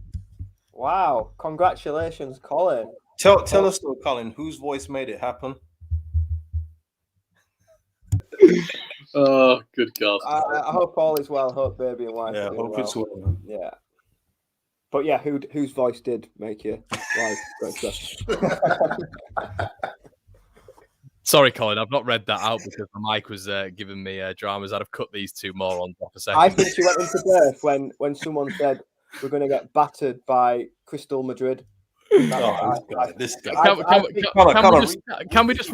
Speaker 3: Congratulations, Colin.
Speaker 2: Tell us though, Colin, whose voice made it happen?
Speaker 1: Oh, good God.
Speaker 3: I hope all is well. Hope baby and wife.
Speaker 2: Yeah, hope it's well.
Speaker 3: Yeah. But yeah, whose voice did make you wife?
Speaker 1: Sorry, Colin, I've not read that out because the mic was giving me dramas. I'd have cut these 2 morons off a second.
Speaker 3: I think she went into birth when someone said we're going to get battered by Crystal Madrid.
Speaker 2: This guy.
Speaker 1: Can we just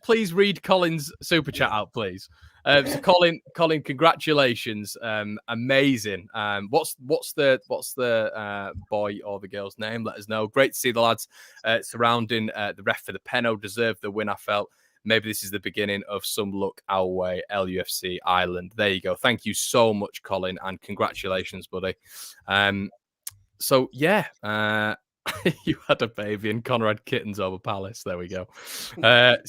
Speaker 1: please read Colin's super chat out, please? So Colin, congratulations, amazing. What's the boy or the girl's name? Let us know. Great to see the lads surrounding the ref for the penalty. Deserved the win. I felt maybe this is the beginning of some luck our way. LUFC Ireland. There you go. Thank you so much, Colin, and congratulations, buddy. So yeah. You had a baby and Connor had kittens over Palace. There we go. To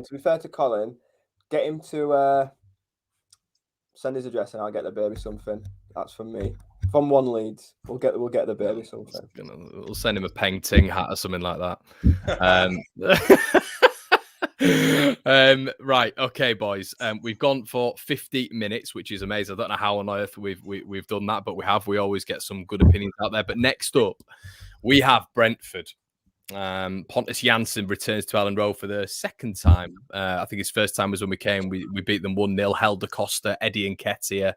Speaker 3: be fair to Colin, get him to send his address and I'll get the baby something. That's from me. From One Leeds. We'll get the baby something.
Speaker 1: We'll send him a Peng Ting hat or something like that. Right, okay, boys. We've gone for 50 minutes, which is amazing. I don't know how on earth we've done that, but we have. We always get some good opinions out there. But next up, we have Brentford. Pontus Jansson returns to Ellen Road for the second time. I think his first time was when we came. We beat them 1-0. Helder Costa, Eddie Nketiah,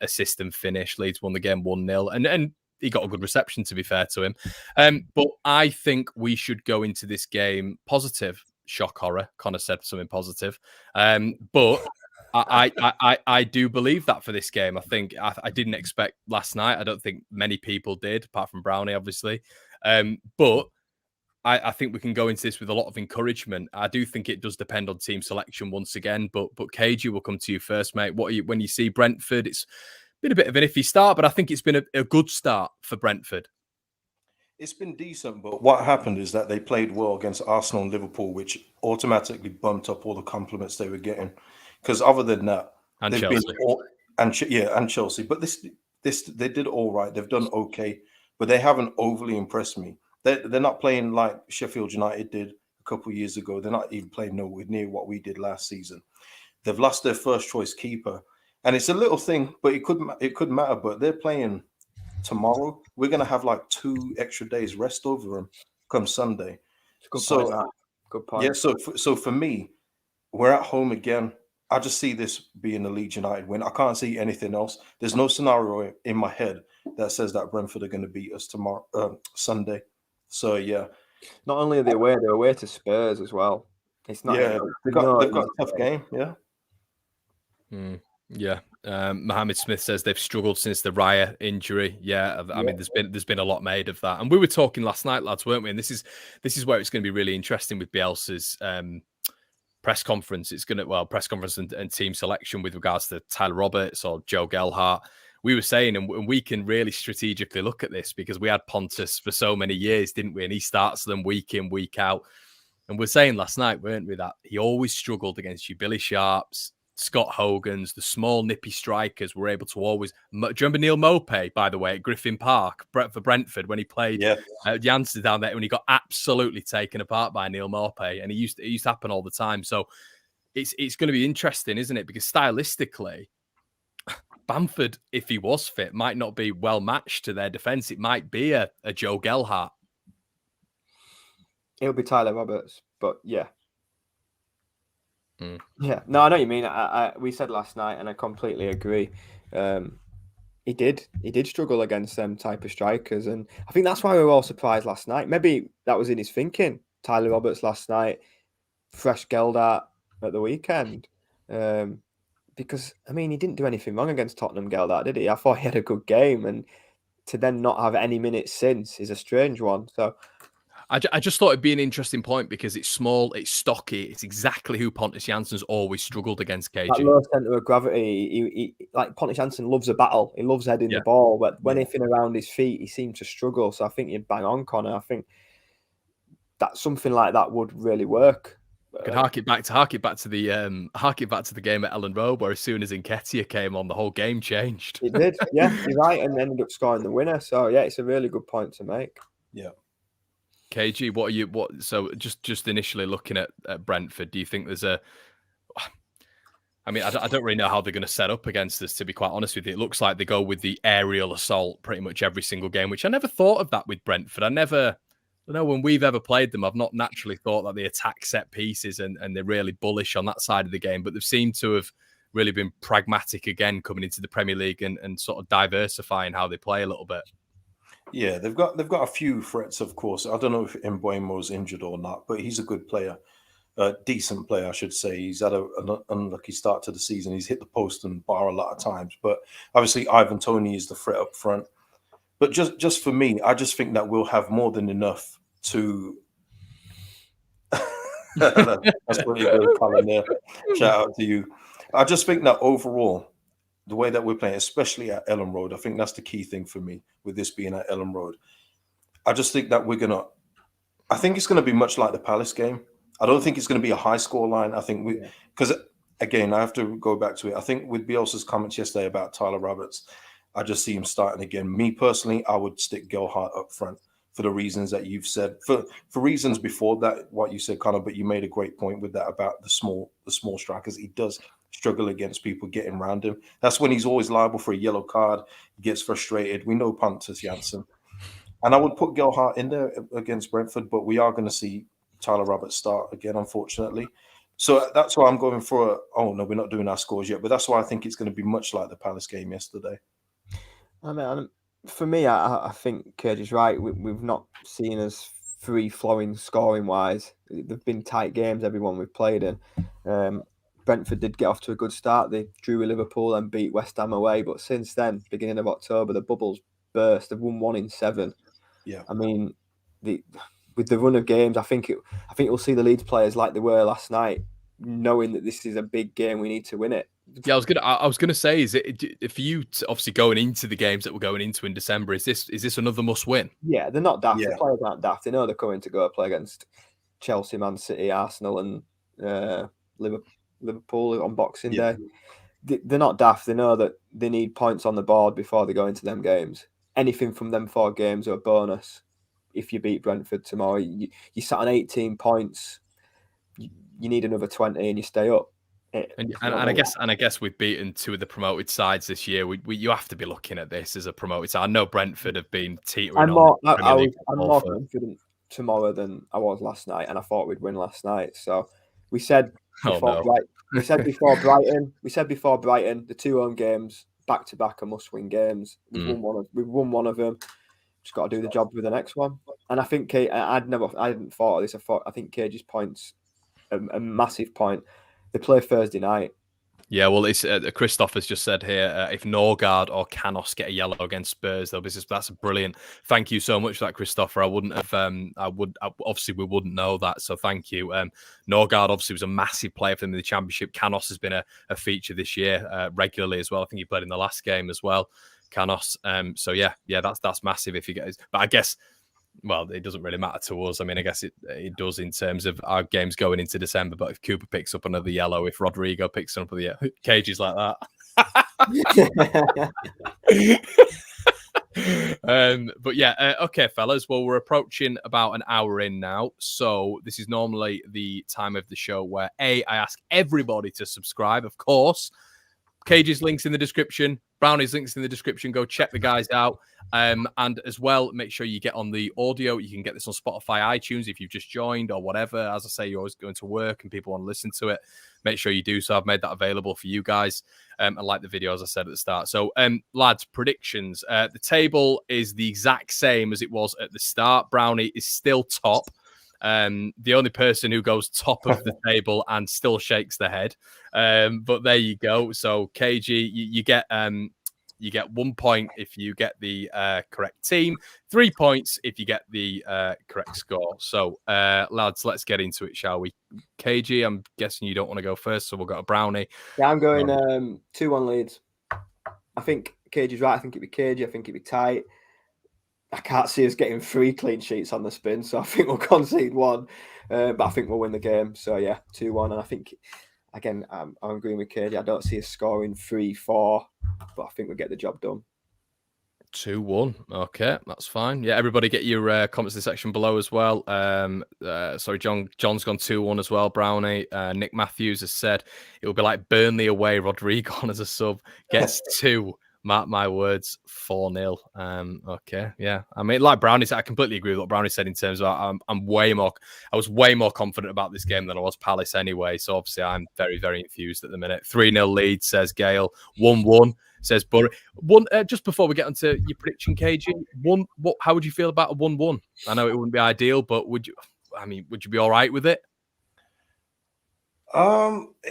Speaker 1: assist and finish. Leeds won the game 1-0. And he got a good reception, to be fair to him. But I think we should go into this game positive. Shock horror. Connor said something positive. But I do believe that for this game. I think I didn't expect last night. I don't think many people did, apart from Brownie, obviously. But I think we can go into this with a lot of encouragement. I do think it does depend on team selection once again. But KG, will come to you first, mate. When you see Brentford, it's been a bit of an iffy start, but I think it's been a good start for Brentford.
Speaker 2: It's been decent, but what happened is that they played well against Arsenal and Liverpool, which automatically bumped up all the compliments they were getting. Because other than that,
Speaker 1: and
Speaker 2: they've
Speaker 1: Chelsea.
Speaker 2: And Chelsea. But this they did all right. They've done okay, but they haven't overly impressed me. They're not playing like Sheffield United did a couple of years ago. They're not even playing nowhere near what we did last season. They've lost their first choice keeper, And it's a little thing, but it could matter. But they're playing tomorrow. We're gonna have like 2 extra days rest over them come Sunday.
Speaker 3: It's a good
Speaker 2: So
Speaker 3: point. That. Good point.
Speaker 2: yeah, so for me, we're at home again. I just see this being a Leeds United win. I can't see anything else. There's no scenario in my head that says that Brentford are going to beat us tomorrow, Sunday. So yeah,
Speaker 3: Not only are they away, they're away to Spurs as well. It's not.
Speaker 2: yeah, they've got a tough game. Yeah.
Speaker 1: Yeah. Mohammed Smith says they've struggled since the Raya injury. Yeah, I mean, there's been a lot made of that, and we were talking last night, lads, weren't we? And this is where it's going to be really interesting with Bielsa's press conference. It's going to press conference and team selection with regards to Tyler Roberts or Joe Gelhardt. We were saying, and we can really strategically look at this because we had Pontus for so many years, didn't we? And he starts them week in, week out. And we're saying last night, weren't we, that he always struggled against you, Billy Sharps, Scott Hogan's, the small nippy strikers were able to always. Do you remember Neil Mopey, by the way, at Griffin Park for Brentford when he played Janssen down there when he got absolutely taken apart by Neil Mopey, and it used to happen all the time. So it's going to be interesting, isn't it? Because stylistically, Bamford, if he was fit, might not be well matched to their defence. It might be a Joe Gelhardt.
Speaker 3: It'll be Tyler Roberts, but yeah. Yeah, no, I know what you mean. We said last night, and I completely agree. He did struggle against them type of strikers, and I think that's why we were all surprised last night. Maybe that was in his thinking. Tyler Roberts last night, fresh Gelhardt at the weekend, because I mean he didn't do anything wrong against Tottenham, Gelhardt, did he? I thought he had a good game, and to then not have any minutes since is a strange one. So.
Speaker 1: I just thought it'd be an interesting point because it's small, it's stocky, it's exactly who Pontus Jansson's always struggled against, KG.
Speaker 3: That low centre of gravity, he like Pontus Jansson loves a battle. He loves heading the ball, but when anything around his feet, he seems to struggle. So I think you'd bang on, Connor. I think that something like that would really work.
Speaker 1: Could hark it back to the game at Ellen Road, where as soon as Nketiah came on, the whole game changed.
Speaker 3: It did, yeah, you're right, and ended up scoring the winner. So yeah, it's a really good point to make.
Speaker 2: Yeah.
Speaker 1: KG, so just initially looking at Brentford, do you think there's a? I mean, I don't really know how they're going to set up against us, to be quite honest with you. It looks like they go with the aerial assault pretty much every single game, which I never thought of that with Brentford. I don't know when we've ever played them, I've not naturally thought that they attack set pieces and they're really bullish on that side of the game, but they've seemed to have really been pragmatic again coming into the Premier League and sort of diversifying how they play a little bit.
Speaker 2: Yeah, they've got a few threats, of course. I don't know if Mbeumo's injured or not, but he's a good player, a decent player, I should say. He's had an unlucky start to the season. He's hit the post and bar a lot of times, but obviously Ivan Toney is the threat up front. But just for me, I just think that we'll have more than enough to. That's pretty good, Colin. There, shout out to you. I just think that overall, the way that we're playing, especially at Ellen Road, I think that's the key thing for me with this being at Ellen Road. I just think that I think it's going to be much like the Palace game. I don't think it's going to be a high score line. I think because again, I have to go back to it. I think with Bielsa's comments yesterday about Tyler Roberts, I just see him starting again. Me personally, I would stick Gelhardt up front for the reasons that you've said. For reasons before that, what you said, Connor, but you made a great point with that about the small strikers. He does struggle against people getting around him. That's when he's always liable for a yellow card. He gets frustrated. We know Pontus Jansson. And I would put Gelhardt in there against Brentford, but we are going to see Tyler Roberts start again, unfortunately. So that's why I'm going for oh, no, we're not doing our scores yet, but that's why I think it's going to be much like the Palace game yesterday.
Speaker 3: I mean, for me, I think Kurt's right. We've not seen us free-flowing scoring-wise. They've been tight games, everyone we've played in. Brentford did get off to a good start. They drew with Liverpool and beat West Ham away. But since then, beginning of October, the bubbles burst. They've won 1 in 7.
Speaker 2: Yeah.
Speaker 3: I mean, with the run of games, I think you'll see the Leeds players like they were last night, knowing that this is a big game. We need to win it.
Speaker 1: Yeah, I was gonna say, is it for you to, obviously going into the games that we're going into in December? Is this another must win?
Speaker 3: Yeah, they're not daft.
Speaker 2: Yeah.
Speaker 3: The players aren't daft. They know they're coming to go play against Chelsea, Man City, Arsenal, and Liverpool on Boxing Day. They're not daft. They know that they need points on the board before they go into them games. Anything from them 4 games are a bonus. If you beat Brentford tomorrow, you sat on 18 points. You need another 20 and you stay up.
Speaker 1: And I guess we've beaten two of the promoted sides this year. You have to be looking at this as a promoted side. I know Brentford have been teetering on.
Speaker 3: I'm more confident tomorrow than I was last night, and I thought we'd win last night. So we said before Brighton, the 2 home games back to back are must-win games. We've won one of them. Just got to do the job with the next one. And I think I hadn't thought of this. I think Cage's point's a massive point. They play Thursday night.
Speaker 1: Yeah, well, it's Christoph has just said here, if Norgard or Canos get a yellow against Spurs, that's brilliant. Thank you so much for that, Christopher. I wouldn't have, obviously we wouldn't know that, so thank you. Norgard obviously was a massive player for them in the Championship. Canos has been a feature this year regularly as well. I think he played in the last game as well, Canos. So yeah, that's massive if you get. But I guess. Well, it doesn't really matter to us. I mean, I guess it does in terms of our games going into December. But if Cooper picks up another yellow, if Rodrigo picks up another yellow, Cages like that. But yeah, okay, fellas. Well, we're approaching about an hour in now. So this is normally the time of the show where I ask everybody to subscribe, of course. Cage's links in the description. Brownie's links in the description. Go check the guys out. And as well, make sure you get on the audio. You can get this on Spotify, iTunes if you've just joined or whatever. As I say, you're always going to work and people want to listen to it. Make sure you do so. I've made that available for you guys. And like the video, as I said at the start. So, lads, predictions. The table is the exact same as it was at the start. Brownie is still top. The only person who goes top of the table and still shakes the head. But there you go. So KG, you get 1 point if you get the correct team, 3 points if you get the correct score. So lads, let's get into it, shall we? KG, I'm guessing you don't want to go first, so we'll go to Brownie.
Speaker 3: Yeah, I'm going 2-1 Leeds. I think KG is right. I think it'd be KG. I think it'd be tight. I can't see us getting 3 clean sheets on the spin, so I think we'll concede 1. But I think we'll win the game. So yeah, 2-1. And I think, again, I'm agreeing with KJ. I don't see us scoring 3-4, but I think we'll get the job done.
Speaker 1: 2-1. Okay, that's fine. Yeah, everybody get your comments in the section below as well. Sorry, John's gone 2-1 as well, Brownie. Nick Matthews has said it will be like Burnley away, Rodrigo on as a sub. Gets 2. Mark my words, 4-0. Okay, yeah. I mean, like Brownie said, I completely agree with what Brownie said in terms of I was way more confident about this game than I was Palace anyway. So obviously I'm very, very enthused at the minute. 3-0 lead, says Gale. 1-1, says Bury. Just before we get onto your prediction, KG, how would you feel about a 1-1? I know it wouldn't be ideal, but would you be all right with it?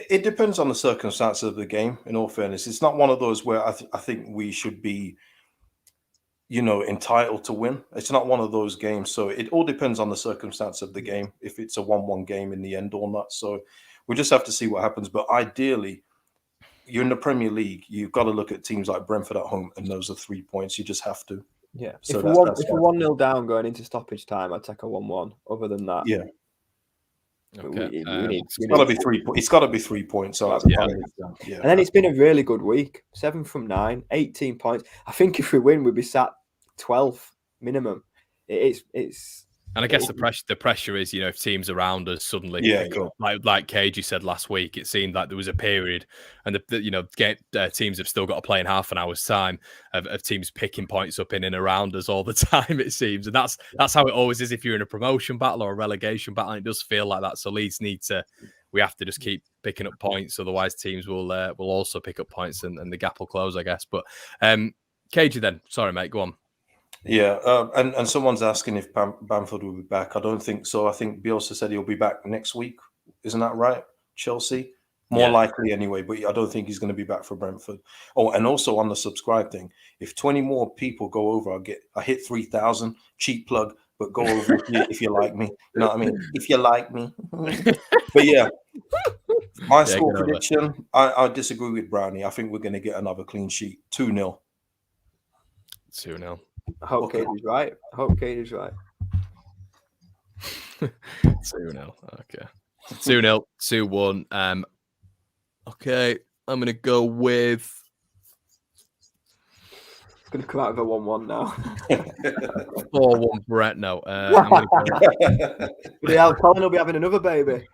Speaker 2: It depends on the circumstances of the game. In all fairness, it's not one of those where I think we should be, entitled to win. It's not one of those games. So it all depends on the circumstance of the game. If it's a 1-1 game in the end or not. So we just have to see what happens. But ideally, you're in the Premier League. You've got to look at teams like Brentford at home, and those are 3 points. You just have to.
Speaker 3: Yeah. So if we're 1-0 down going into stoppage time, I'd take a 1-1. Other than that,
Speaker 2: yeah.
Speaker 1: Okay.
Speaker 2: It's got to be 3 points. It's got to be 3 points. So
Speaker 3: yeah. And then it's been a really good week. 7 from 9, 18 points. I think if we win, we'd be sat 12th minimum. It's.
Speaker 1: And I guess the pressure is, if teams around us suddenly, like KG said last week, it seemed like there was a period, and teams have still got to play in half an hour's time of teams picking points up in and around us all the time. It seems, and that's how it always is if you're in a promotion battle or a relegation battle. And it does feel like that. So Leeds we have to just keep picking up points, otherwise teams will also pick up points and the gap will close, I guess. But KG, then, sorry mate, go on.
Speaker 2: Yeah, and someone's asking if Bamford will be back. I don't think so. I think Bielsa said he'll be back next week. Isn't that right? Chelsea? More likely anyway, but I don't think he's going to be back for Brentford. Oh, and also on the subscribe thing, if 20 more people go over, I hit 3,000. Cheap plug, but go over if you like me. You know what I mean? If you like me. But yeah, my score prediction, I disagree with Brownie. I think we're going to get another clean sheet. 2-0.
Speaker 1: 2-0.
Speaker 3: I hope Kate is right.
Speaker 1: 2-0. Okay. 2-0, 2-1. Okay, I'm going to go with...
Speaker 3: It's going to come out of a 1-1 now.
Speaker 1: 4-1 Brett, no. I'm going to
Speaker 3: go... Colin will be having another baby.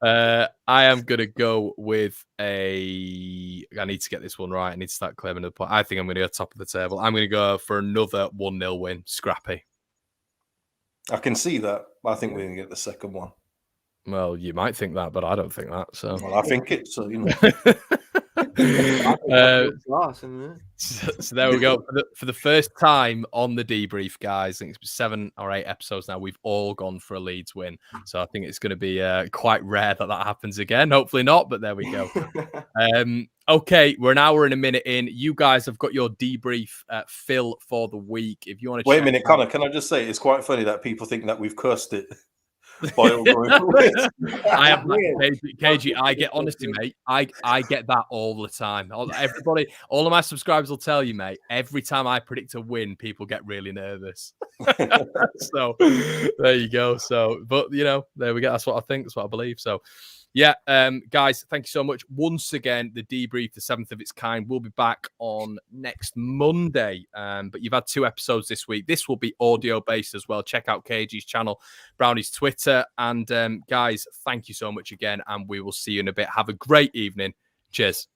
Speaker 1: I am going to go with I need to get this one right. I need to start claiming the point. I think I'm going to go top of the table. I'm going to go for another 1-0 win. Scrappy.
Speaker 2: I can see that. I think we're going to get the second one.
Speaker 1: Well, you might think that, but I don't think that. So,
Speaker 2: well, I think it. So, you know.
Speaker 1: So there we go. For the first time on the debrief, guys, I think it's 7 or 8 episodes now. We've all gone for a Leeds win. So I think it's going to be quite rare that happens again. Hopefully not, but there we go. Okay, we're an hour and a minute in. You guys have got your debrief fill for the week. If you want to
Speaker 2: wait a minute, Connor, can I just say it's quite funny that people think that we've cursed it. I
Speaker 1: have KG. I get honesty, mate. I get that all the time. Everybody, all of my subscribers will tell you, mate. Every time I predict a win, people get really nervous. So there you go. So, but you know, there we go. That's what I think. That's what I believe. So. Yeah, guys, thank you so much. Once again, the debrief, the 7th of its kind, will be back on next Monday. But you've had 2 episodes this week. This will be audio-based as well. Check out KG's channel, Brownie's Twitter. And guys, thank you so much again. And we will see you in a bit. Have a great evening. Cheers.